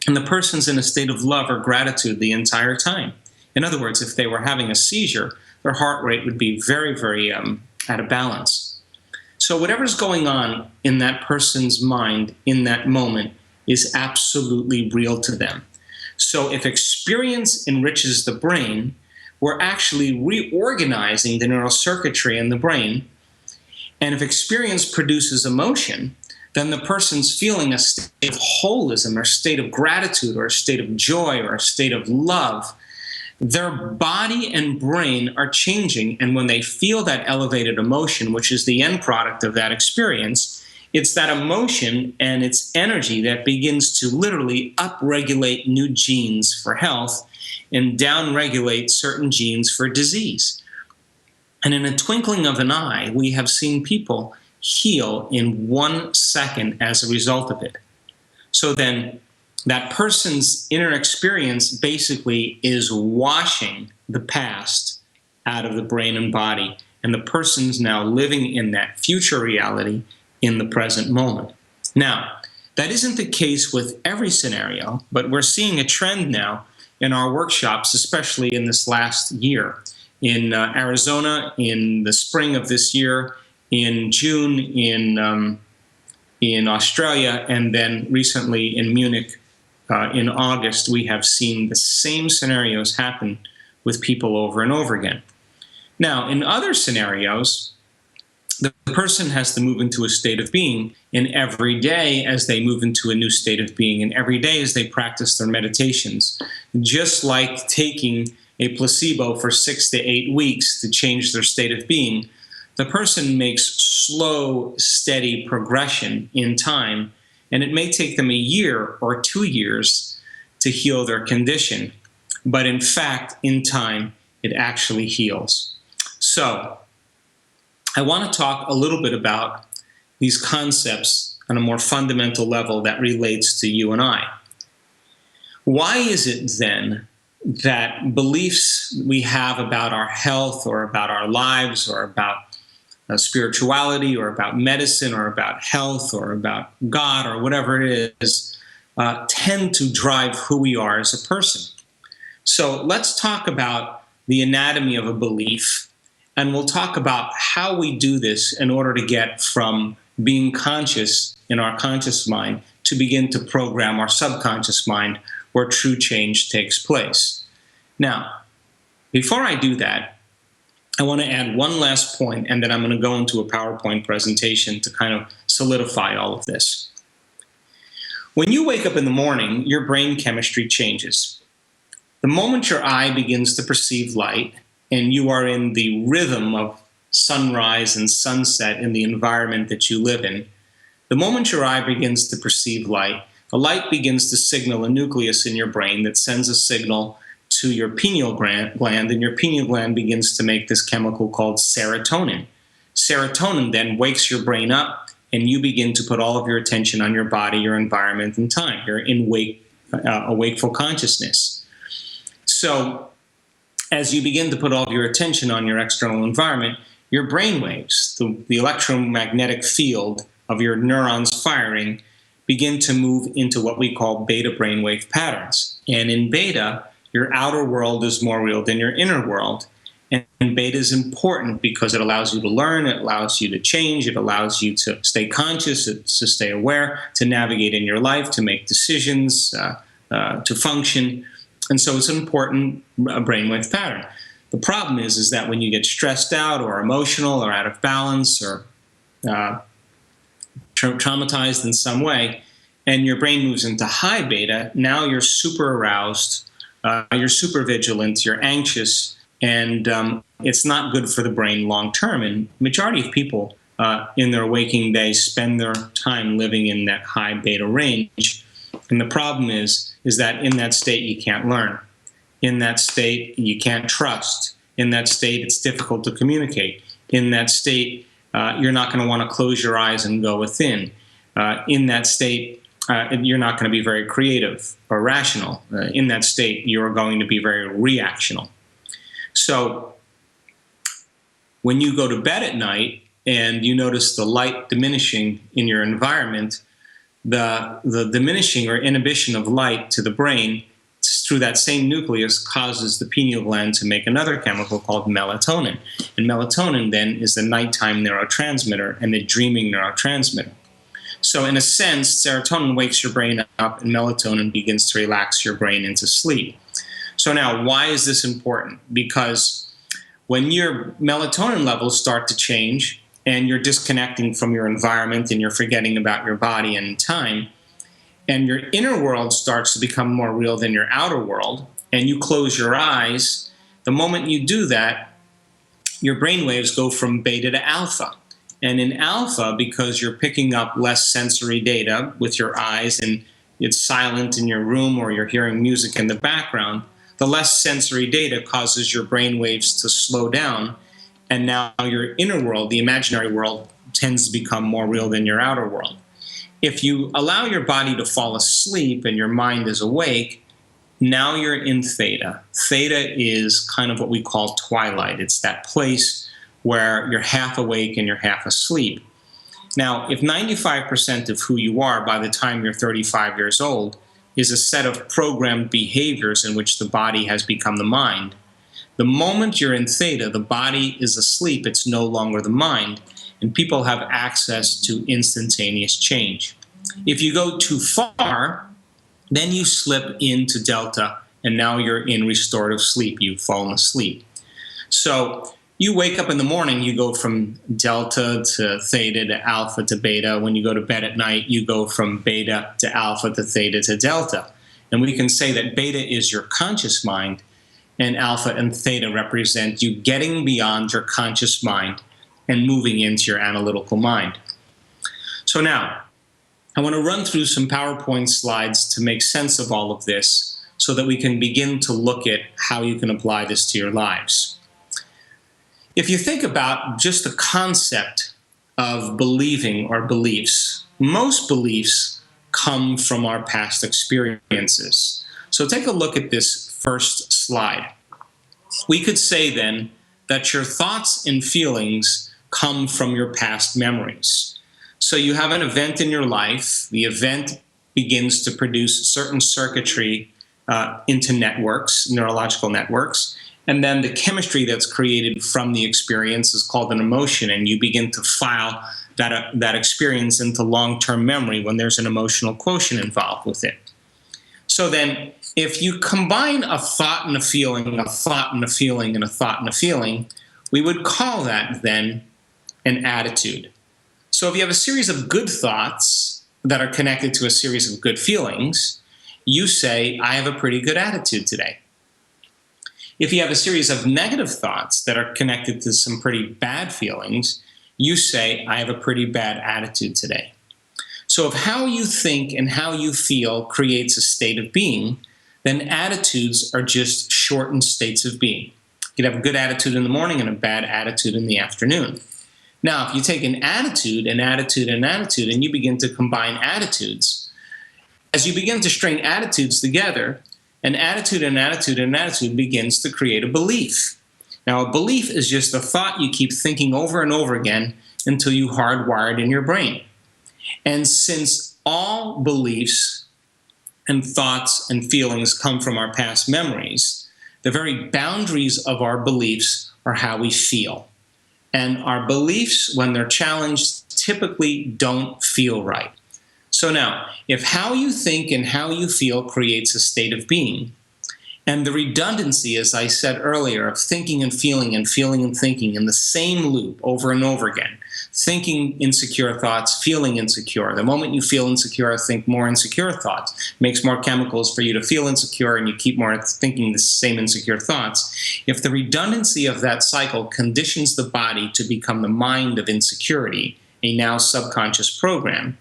and the person's in a state of love or gratitude the entire time. In other words, if they were having a seizure, their heart rate would be very, very out of balance. So whatever's going on in that person's mind in that moment is absolutely real to them. So if experience enriches the brain, we're actually reorganizing the neural circuitry in the brain. And if experience produces emotion, then the person's feeling a state of holism or a state of gratitude or a state of joy or a state of love. Their body and brain are changing, and when they feel that elevated emotion, which is the end product of that experience, it's that emotion and its energy that begins to literally upregulate new genes for health and downregulate certain genes for disease. And in a twinkling of an eye, we have seen people heal in 1 second as a result of it. So then, that person's inner experience basically is washing the past out of the brain and body, and the person's now living in that future reality in the present moment. Now, that isn't the case with every scenario, but we're seeing a trend now in our workshops, especially in this last year. In Arizona, in the spring of this year, in June, in Australia, and then recently in Munich, in August, we have seen the same scenarios happen with people over and over again. Now, in other scenarios, the person has to move into a state of being, and every day as they move into a new state of being, and every day as they practice their meditations, just like taking a placebo for 6 to 8 weeks to change their state of being, the person makes slow, steady progression in time. And it may take them a year or 2 years to heal their condition. But in fact, in time, it actually heals. So I want to talk a little bit about these concepts on a more fundamental level that relates to you and I. Why is it then that beliefs we have about our health or about our lives or about spirituality or about medicine or about health or about God or whatever it is, tend to drive who we are as a person? So let's talk about the anatomy of a belief, and we'll talk about how we do this in order to get from being conscious in our conscious mind to begin to program our subconscious mind where true change takes place. Now, before I do that, I want to add one last point, and then I'm going to go into a PowerPoint presentation to kind of solidify all of this. When you wake up in the morning, your brain chemistry changes. The moment your eye begins to perceive light, and you are in the rhythm of sunrise and sunset in the environment that you live in, the moment your eye begins to perceive light, the light begins to signal a nucleus in your brain that sends a signal to your pineal gland, and your pineal gland begins to make this chemical called serotonin. Serotonin then wakes your brain up, and you begin to put all of your attention on your body, your environment, and time. You're in a wakeful consciousness. So as you begin to put all of your attention on your external environment, your brain waves, the electromagnetic field of your neurons firing, begin to move into what we call beta brainwave patterns. And in beta, your outer world is more real than your inner world. And beta is important because it allows you to learn, it allows you to change, it allows you to stay conscious, to stay aware, to navigate in your life, to make decisions, to function. And so it's an important brainwave pattern. The problem is that when you get stressed out or emotional or out of balance or traumatized in some way, and your brain moves into high beta, now you're super aroused, you're super vigilant, you're anxious, and it's not good for the brain long term. And the majority of people in their waking days spend their time living in that high beta range. And the problem is that in that state you can't learn. In that state you can't trust. In that state it's difficult to communicate. In that state you're not going to want to close your eyes and go within. In that state you're not going to be very creative or rational. In that state, you're going to be very reactional. So when you go to bed at night and you notice the light diminishing in your environment, the diminishing or inhibition of light to the brain through that same nucleus causes the pineal gland to make another chemical called melatonin. And melatonin then is the nighttime neurotransmitter and the dreaming neurotransmitter. So in a sense, serotonin wakes your brain up and melatonin begins to relax your brain into sleep. So now, why is this important? Because when your melatonin levels start to change and you're disconnecting from your environment and you're forgetting about your body and time, and your inner world starts to become more real than your outer world, and you close your eyes, the moment you do that, your brain waves go from beta to alpha. And in alpha, because you're picking up less sensory data with your eyes and it's silent in your room or you're hearing music in the background, the less sensory data causes your brain waves to slow down. And now your inner world, the imaginary world, tends to become more real than your outer world. If you allow your body to fall asleep and your mind is awake, now you're in theta. Theta is kind of what we call twilight. It's that place where you're half awake and you're half asleep. Now, if 95% of who you are by the time you're 35 years old is a set of programmed behaviors in which the body has become the mind, the moment you're in theta, the body is asleep, it's no longer the mind, and people have access to instantaneous change. If you go too far, then you slip into delta, and now you're in restorative sleep. You've fallen asleep. So you wake up in the morning, you go from delta to theta to alpha to beta. When you go to bed at night, you go from beta to alpha to theta to delta. And we can say that beta is your conscious mind, and alpha and theta represent you getting beyond your conscious mind and moving into your analytical mind. So now, I want to run through some PowerPoint slides to make sense of all of this so that we can begin to look at how you can apply this to your lives. If you think about just the concept of believing or beliefs, most beliefs come from our past experiences. So take a look at this first slide. We could say then that your thoughts and feelings come from your past memories. So you have an event in your life, the event begins to produce certain circuitry into networks, neurological networks, and then the chemistry that's created from the experience is called an emotion, and you begin to file that experience into long-term memory when there's an emotional quotient involved with it. So then, if you combine a thought and a feeling, a thought and a feeling, and a thought and a feeling, we would call that then an attitude. So if you have a series of good thoughts that are connected to a series of good feelings, you say, I have a pretty good attitude today. If you have a series of negative thoughts that are connected to some pretty bad feelings, you say, I have a pretty bad attitude today. So if how you think and how you feel creates a state of being, then attitudes are just shortened states of being. You could have a good attitude in the morning and a bad attitude in the afternoon. Now, if you take an attitude, an attitude, an attitude, and you begin to combine attitudes, as you begin to string attitudes together, an attitude, an attitude, an attitude begins to create a belief. Now, a belief is just a thought you keep thinking over and over again until you hardwire it in your brain. And since all beliefs and thoughts and feelings come from our past memories, the very boundaries of our beliefs are how we feel. And our beliefs, when they're challenged, typically don't feel right. So now, if how you think and how you feel creates a state of being, and the redundancy, as I said earlier, of thinking and feeling and feeling and thinking in the same loop over and over again, thinking insecure thoughts, feeling insecure. The moment you feel insecure, think more insecure thoughts. Makes more chemicals for you to feel insecure, and you keep more thinking the same insecure thoughts. If the redundancy of that cycle conditions the body to become the mind of insecurity, a now subconscious program,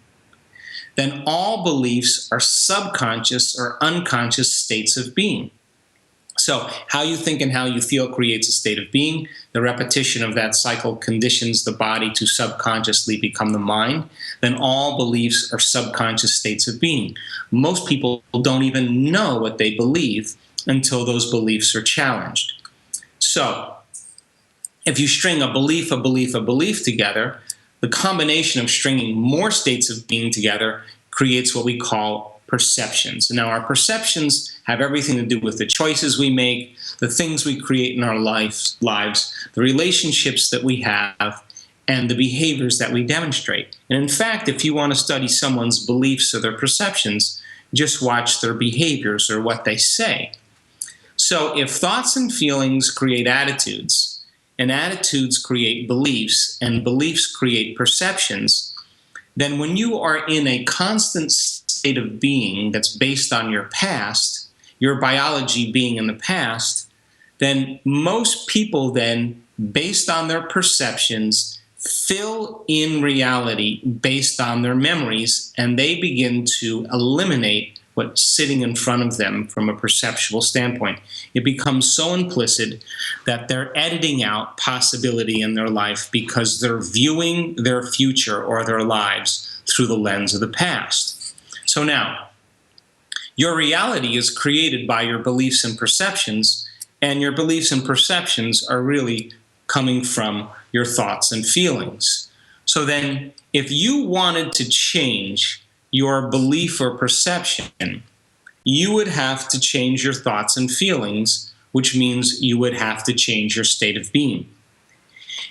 then all beliefs are subconscious or unconscious states of being. So how you think and how you feel creates a state of being. The repetition of that cycle conditions the body to subconsciously become the mind. Then all beliefs are subconscious states of being. Most people don't even know what they believe until those beliefs are challenged. So if you string a belief, a belief, a belief together, the combination of stringing more states of being together creates what we call perceptions. Now, our perceptions have everything to do with the choices we make, the things we create in our lives, the relationships that we have, and the behaviors that we demonstrate. And in fact, if you want to study someone's beliefs or their perceptions, just watch their behaviors or what they say. So if thoughts and feelings create attitudes, and attitudes create beliefs, and beliefs create perceptions, then when you are in a constant state of being that's based on your past, your biology being in the past, then most people then, based on their perceptions, fill in reality based on their memories, and they begin to eliminate what's sitting in front of them from a perceptual standpoint. It becomes so implicit that they're editing out possibility in their life because they're viewing their future or their lives through the lens of the past. So now, your reality is created by your beliefs and perceptions, and your beliefs and perceptions are really coming from your thoughts and feelings. So then, if you wanted to change your belief or perception, you would have to change your thoughts and feelings, which means you would have to change your state of being.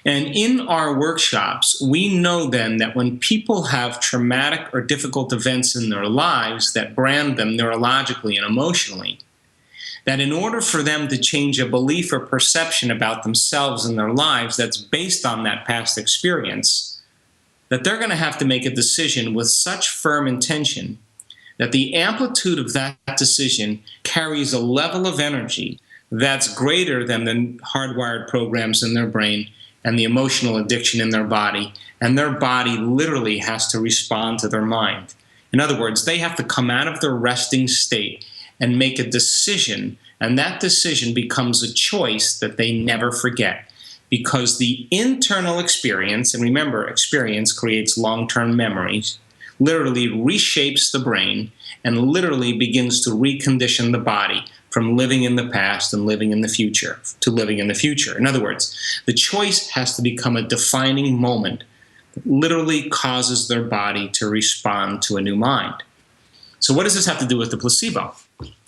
And in our workshops, we know then that when people have traumatic or difficult events in their lives that brand them neurologically and emotionally, that in order for them to change a belief or perception about themselves and their lives that's based on that past experience, that they're going to have to make a decision with such firm intention that the amplitude of that decision carries a level of energy that's greater than the hardwired programs in their brain and the emotional addiction in their body, and their body literally has to respond to their mind. In other words, they have to come out of their resting state and make a decision, and that decision becomes a choice that they never forget. Because the internal experience, and remember, experience creates long-term memories, literally reshapes the brain and literally begins to recondition the body from living in the past and living in the future to living in the future. In other words, the choice has to become a defining moment that literally causes their body to respond to a new mind. So what does this have to do with the placebo?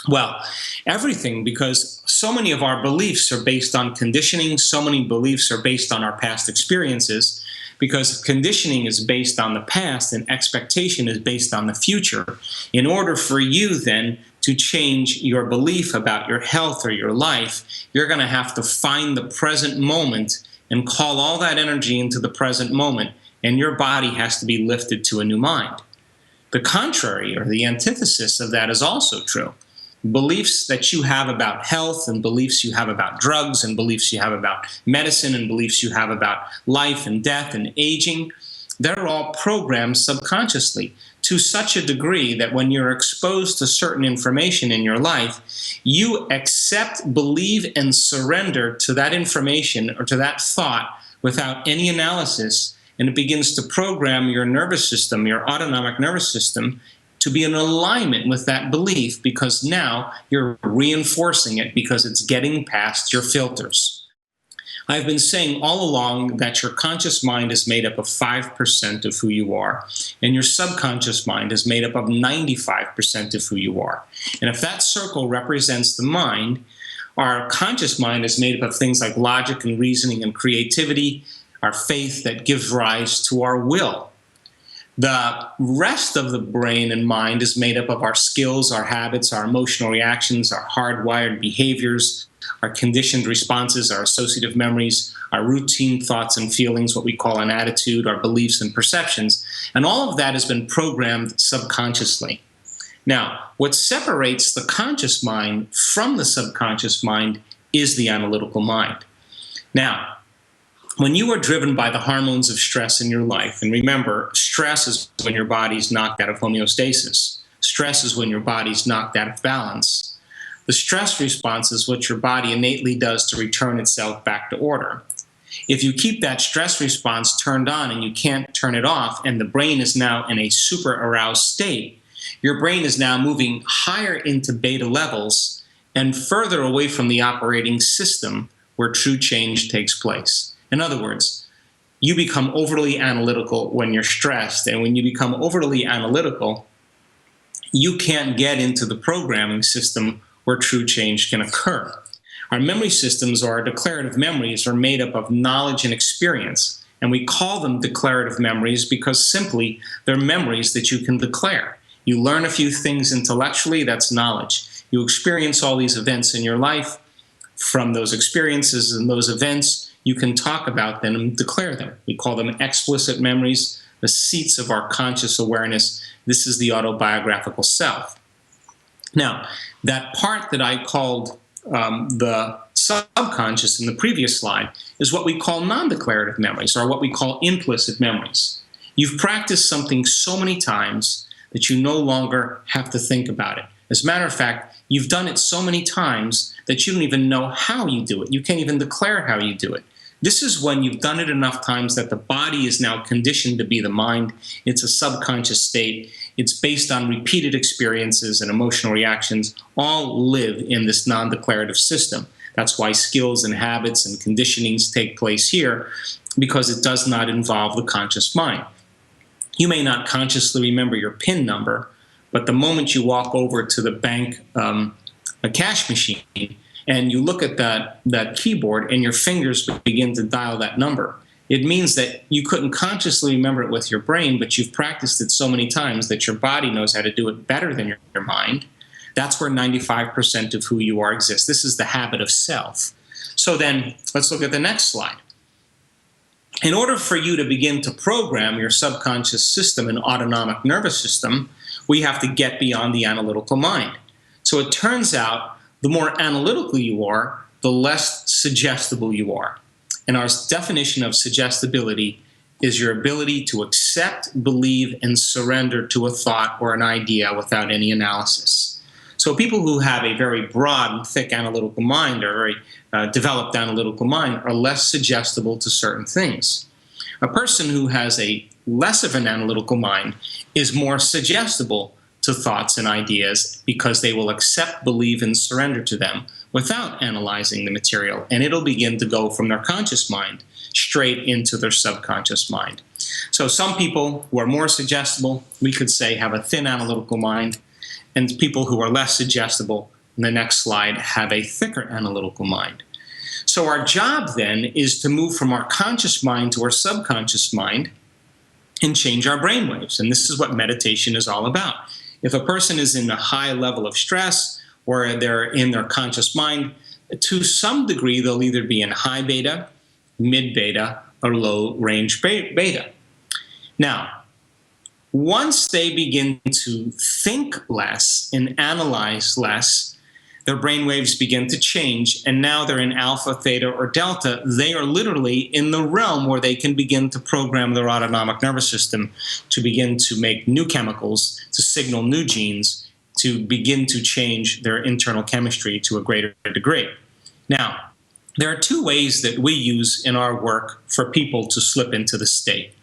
Well, everything, because so many of our beliefs are based on conditioning, so many beliefs are based on our past experiences, because conditioning is based on the past and expectation is based on the future. In order for you then to change your belief about your health or your life, you're going to have to find the present moment and call all that energy into the present moment, and your body has to be lifted to a new mind. The contrary, or the antithesis of that, is also true. Beliefs that you have about health and beliefs you have about drugs and beliefs you have about medicine and beliefs you have about life and death and aging, they're all programmed subconsciously to such a degree that when you're exposed to certain information in your life, you accept, believe, and surrender to that information or to that thought without any analysis, and it begins to program your nervous system, your autonomic nervous system, to be in alignment with that belief, because now you're reinforcing it because it's getting past your filters. I've been saying all along that your conscious mind is made up of 5% of who you are, and your subconscious mind is made up of 95% of who you are. And if that circle represents the mind, our conscious mind is made up of things like logic and reasoning and creativity, our faith that gives rise to our will. The rest of the brain and mind is made up of our skills, our habits, our emotional reactions, our hardwired behaviors, our conditioned responses, our associative memories, our routine thoughts and feelings, what we call an attitude, our beliefs and perceptions. And all of that has been programmed subconsciously. Now, what separates the conscious mind from the subconscious mind is the analytical mind. Now, when you are driven by the hormones of stress in your life, and remember, stress is when your body's knocked out of homeostasis. Stress is when your body's knocked out of balance. The stress response is what your body innately does to return itself back to order. If you keep that stress response turned on and you can't turn it off, and the brain is now in a super aroused state, your brain is now moving higher into beta levels and further away from the operating system where true change takes place. In other words, you become overly analytical when you're stressed, and when you become overly analytical, you can't get into the programming system where true change can occur. Our memory systems, or our declarative memories, are made up of knowledge and experience, and we call them declarative memories because simply they're memories that you can declare. You learn a few things intellectually, that's knowledge. You experience all these events in your life. From those experiences and those events, you can talk about them and declare them. We call them explicit memories, the seats of our conscious awareness. This is the autobiographical self. Now, that part that I called the subconscious in the previous slide is what we call non-declarative memories, or what we call implicit memories. You've practiced something so many times that you no longer have to think about it. As a matter of fact, you've done it so many times that you don't even know how you do it. You can't even declare how you do it. This is when you've done it enough times that the body is now conditioned to be the mind. It's a subconscious state. It's based on repeated experiences and emotional reactions, all live in this non-declarative system. That's why skills and habits and conditionings take place here, because it does not involve the conscious mind. You may not consciously remember your PIN number, but the moment you walk over to the bank, a cash machine, and you look at that keyboard and your fingers begin to dial that number, it means that you couldn't consciously remember it with your brain, but you've practiced it so many times that your body knows how to do it better than your mind. That's where 95% of who you are exists. This is the habit of self. So then, let's look at the next slide. In order for you to begin to program your subconscious system and autonomic nervous system, we have to get beyond the analytical mind. So it turns out the more analytical you are, the less suggestible you are. And our definition of suggestibility is your ability to accept, believe, and surrender to a thought or an idea without any analysis. So people who have a very broad and thick analytical mind, or very developed analytical mind, are less suggestible to certain things. A person who has a less of an analytical mind is more suggestible to thoughts and ideas, because they will accept, believe, and surrender to them without analyzing the material, and it'll begin to go from their conscious mind straight into their subconscious mind. So some people who are more suggestible, we could say, have a thin analytical mind, and people who are less suggestible, in the next slide, have a thicker analytical mind. So our job then is to move from our conscious mind to our subconscious mind and change our brainwaves, and this is what meditation is all about. If a person is in a high level of stress, or they're in their conscious mind, to some degree they'll either be in high beta, mid beta, or low range beta. Now, once they begin to think less and analyze less, their brainwaves begin to change, and now they're in alpha, theta, or delta. They are literally in the realm where they can begin to program their autonomic nervous system to begin to make new chemicals, to signal new genes, to begin to change their internal chemistry to a greater degree. Now, there are two ways that we use in our work for people to slip into the state.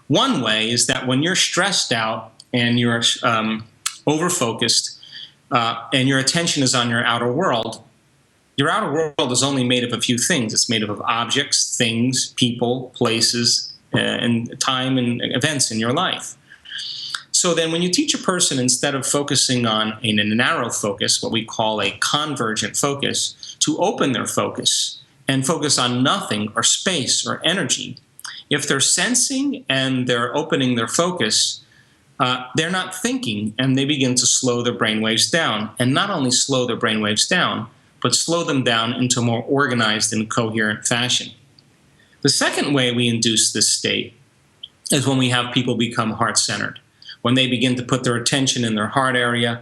One way is that when you're stressed out and you're over-focused, and your attention is on your outer world is only made of a few things. It's made up of objects, things, people, places, and time and events in your life. So then when you teach a person, instead of focusing on in a narrow focus, what we call a convergent focus, to open their focus and focus on nothing or space or energy, if they're sensing and they're opening their focus, they're not thinking, and they begin to slow their brainwaves down. And not only slow their brainwaves down, but slow them down into a more organized and coherent fashion. The second way we induce this state is when we have people become heart-centered. When they begin to put their attention in their heart area,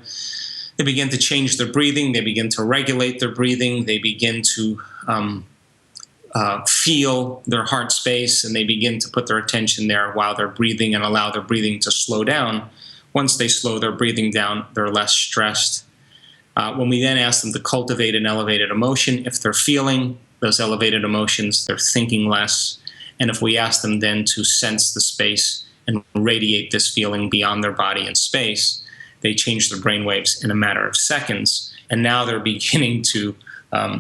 they begin to change their breathing, they begin to regulate their breathing, they begin to feel their heart space, and they begin to put their attention there while they're breathing and allow their breathing to slow down. Once they slow their breathing down, they're less stressed. When we then ask them to cultivate an elevated emotion, if they're feeling those elevated emotions, they're thinking less. And if we ask them then to sense the space and radiate this feeling beyond their body and space, they change their brainwaves in a matter of seconds. And now they're beginning to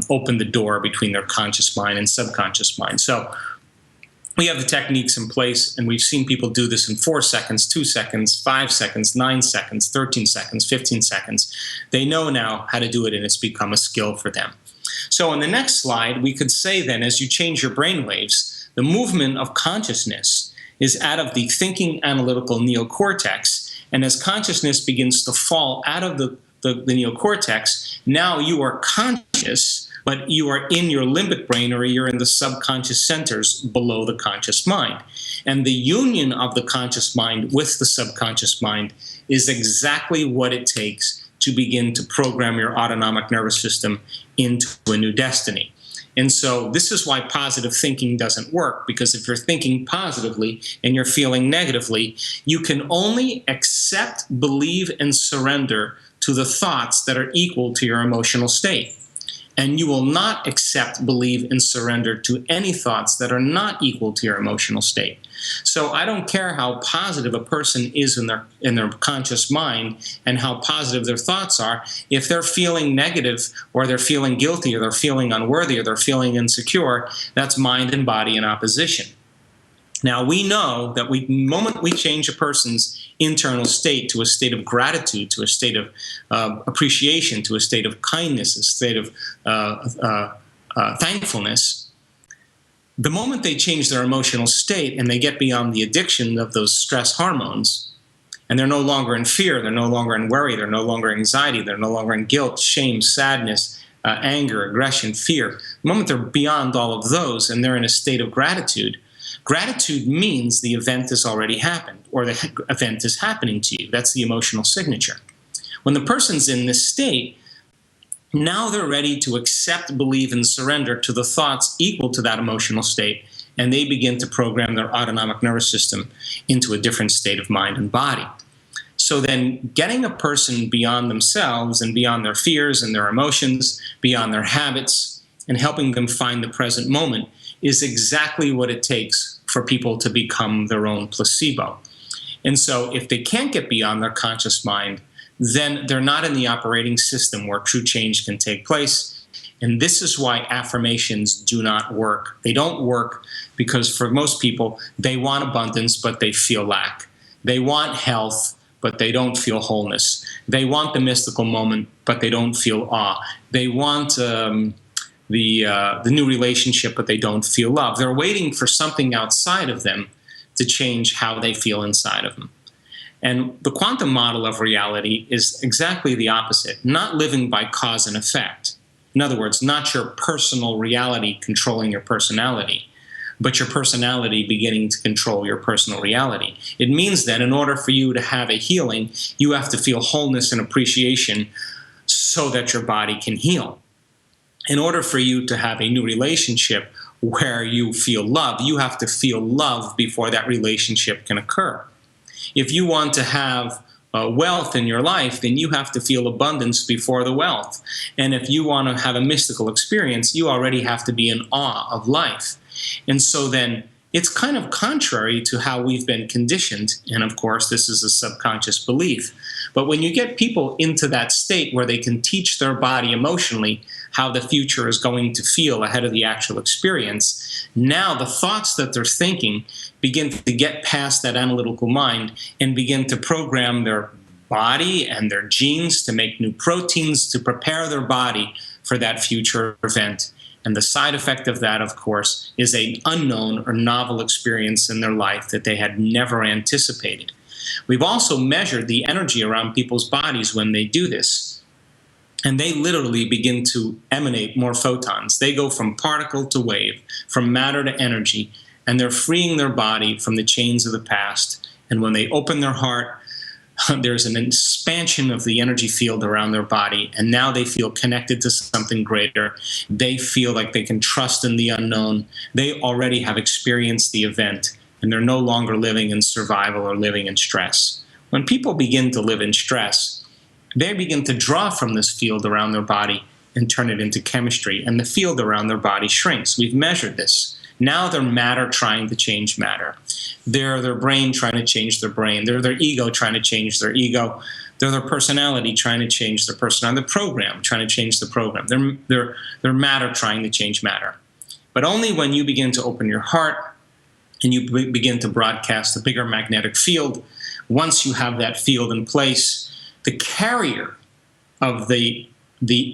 open the door between their conscious mind and subconscious mind. So we have the techniques in place, and we've seen people do this in 4 seconds, 2 seconds, 5 seconds, 9 seconds, 13 seconds, 15 seconds. They know now how to do it, and it's become a skill for them. So on the next slide, we could say then, as you change your brainwaves, the movement of consciousness is out of the thinking analytical neocortex, and as consciousness begins to fall out of the the neocortex, now you are conscious, but you are in your limbic brain, or you're in the subconscious centers below the conscious mind. And the union of the conscious mind with the subconscious mind is exactly what it takes to begin to program your autonomic nervous system into a new destiny. And so this is why positive thinking doesn't work, because if you're thinking positively and you're feeling negatively, you can only accept, believe, and surrender to the thoughts that are equal to your emotional state. And you will not accept, believe, and surrender to any thoughts that are not equal to your emotional state. So I don't care how positive a person is in their conscious mind and how positive their thoughts are. If they're feeling negative, or they're feeling guilty, or they're feeling unworthy, or they're feeling insecure, that's mind and body in opposition. Now, we know that the moment we change a person's internal state to a state of gratitude, to a state of appreciation, to a state of kindness, a state of thankfulness, the moment they change their emotional state and they get beyond the addiction of those stress hormones, and they're no longer in fear, they're no longer in worry, they're no longer in anxiety, they're no longer in guilt, shame, sadness, anger, aggression, fear, the moment they're beyond all of those and they're in a state of gratitude, gratitude means the event has already happened, or the event is happening to you. That's the emotional signature. When the person's in this state, now they're ready to accept, believe, and surrender to the thoughts equal to that emotional state, and they begin to program their autonomic nervous system into a different state of mind and body. So then getting a person beyond themselves and beyond their fears and their emotions, beyond their habits, and helping them find the present moment is exactly what it takes for people to become their own placebo. And so if they can't get beyond their conscious mind, then they're not in the operating system where true change can take place. And this is why affirmations do not work. They don't work because for most people, they want abundance, but they feel lack. They want health, but they don't feel wholeness. They want the mystical moment, but they don't feel awe. They want the new relationship, but they don't feel love. They're waiting for something outside of them to change how they feel inside of them. And the quantum model of reality is exactly the opposite, not living by cause and effect. In other words, not your personal reality controlling your personality, but your personality beginning to control your personal reality. It means that in order for you to have a healing, you have to feel wholeness and appreciation so that your body can heal. In order for you to have a new relationship where you feel love, you have to feel love before that relationship can occur. If you want to have wealth in your life, then you have to feel abundance before the wealth. And if you want to have a mystical experience, you already have to be in awe of life. And so then it's kind of contrary to how we've been conditioned. And of course, this is a subconscious belief. But when you get people into that state where they can teach their body emotionally how the future is going to feel ahead of the actual experience, now the thoughts that they're thinking begin to get past that analytical mind and begin to program their body and their genes to make new proteins to prepare their body for that future event. And the side effect of that, of course, is an unknown or novel experience in their life that they had never anticipated. We've also measured the energy around people's bodies when they do this. And they literally begin to emanate more photons. They go from particle to wave, from matter to energy, and they're freeing their body from the chains of the past. And when they open their heart, there's an expansion of the energy field around their body, and now they feel connected to something greater. They feel like they can trust in the unknown. They already have experienced the event, and they're no longer living in survival or living in stress. When people begin to live in stress, they begin to draw from this field around their body and turn it into chemistry, and the field around their body shrinks. We've measured this. Now they're matter trying to change matter. They're their brain trying to change their brain. They're their ego trying to change their ego. They're their personality trying to change their personality. The program trying to change the program. They're matter trying to change matter. But only when you begin to open your heart and you begin to broadcast a bigger magnetic field, once you have that field in place, the carrier of the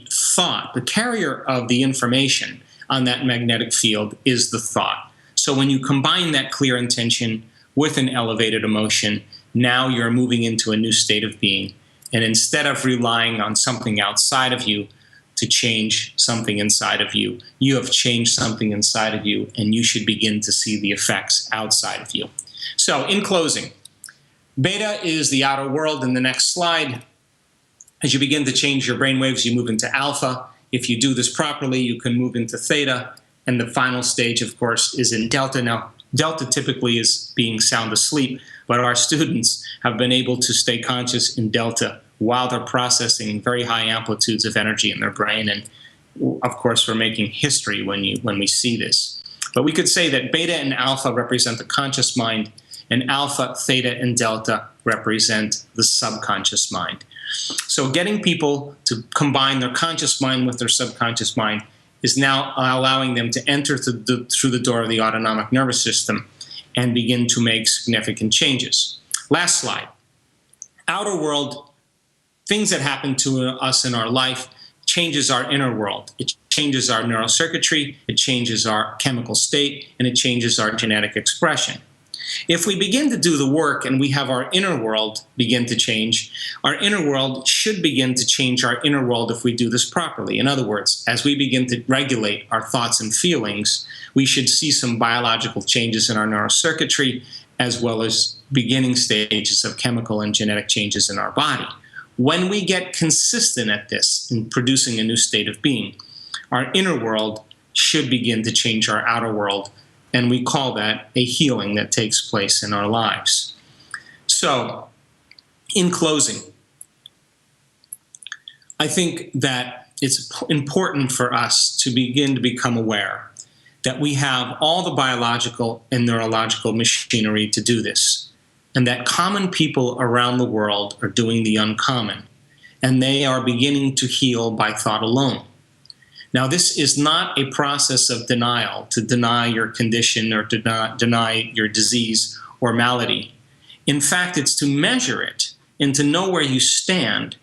thought, the carrier of the information on that magnetic field is the thought. So when you combine that clear intention with an elevated emotion, now you're moving into a new state of being. And instead of relying on something outside of you to change something inside of you, you have changed something inside of you, and you should begin to see the effects outside of you. So in closing, beta is the outer world. In the next slide, as you begin to change your brainwaves, you move into alpha. If you do this properly, you can move into theta. And the final stage, of course, is in delta. Now, delta typically is being sound asleep, but our students have been able to stay conscious in delta while they're processing very high amplitudes of energy in their brain. And of course, we're making history when we see this. But we could say that beta and alpha represent the conscious mind, and alpha, theta, and delta represent the subconscious mind. So getting people to combine their conscious mind with their subconscious mind is now allowing them to enter through the door of the autonomic nervous system and begin to make significant changes. Last slide. Outer world, things that happen to us in our life, changes our inner world. It changes our neurocircuitry, it changes our chemical state, and it changes our genetic expression. If we begin to do the work and we have our inner world begin to change, our inner world should begin to change our inner world if we do this properly. In other words, as we begin to regulate our thoughts and feelings, we should see some biological changes in our neurocircuitry, as well as beginning stages of chemical and genetic changes in our body. When we get consistent at this in producing a new state of being, our inner world should begin to change our outer world, and we call that a healing that takes place in our lives. So, in closing, I think that it's important for us to begin to become aware that we have all the biological and neurological machinery to do this, and that common people around the world are doing the uncommon, and they are beginning to heal by thought alone. Now, this is not a process of denial, to deny your condition or to deny your disease or malady. In fact, it's to measure it and to know where you stand,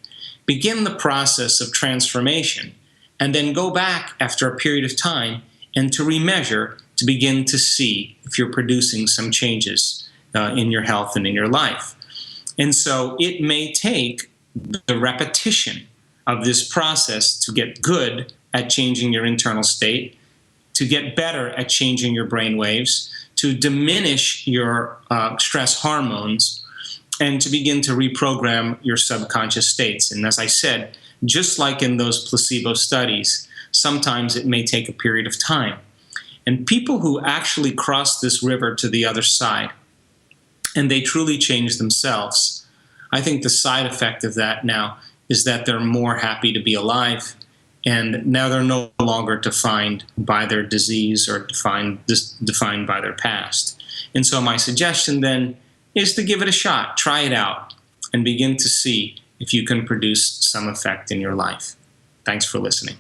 begin the process of transformation, and then go back after a period of time and to remeasure to begin to see if you're producing some changes in your health and in your life. And so it may take the repetition of this process to get good at changing your internal state, to get better at changing your brain waves, to diminish your stress hormones, and to begin to reprogram your subconscious states. And as I said, just like in those placebo studies, sometimes it may take a period of time. And people who actually cross this river to the other side, and they truly change themselves, I think the side effect of that now is that they're more happy to be alive, and now they're no longer defined by their disease or defined by their past. And so my suggestion then is to give it a shot, try it out, and begin to see if you can produce some effect in your life. Thanks for listening.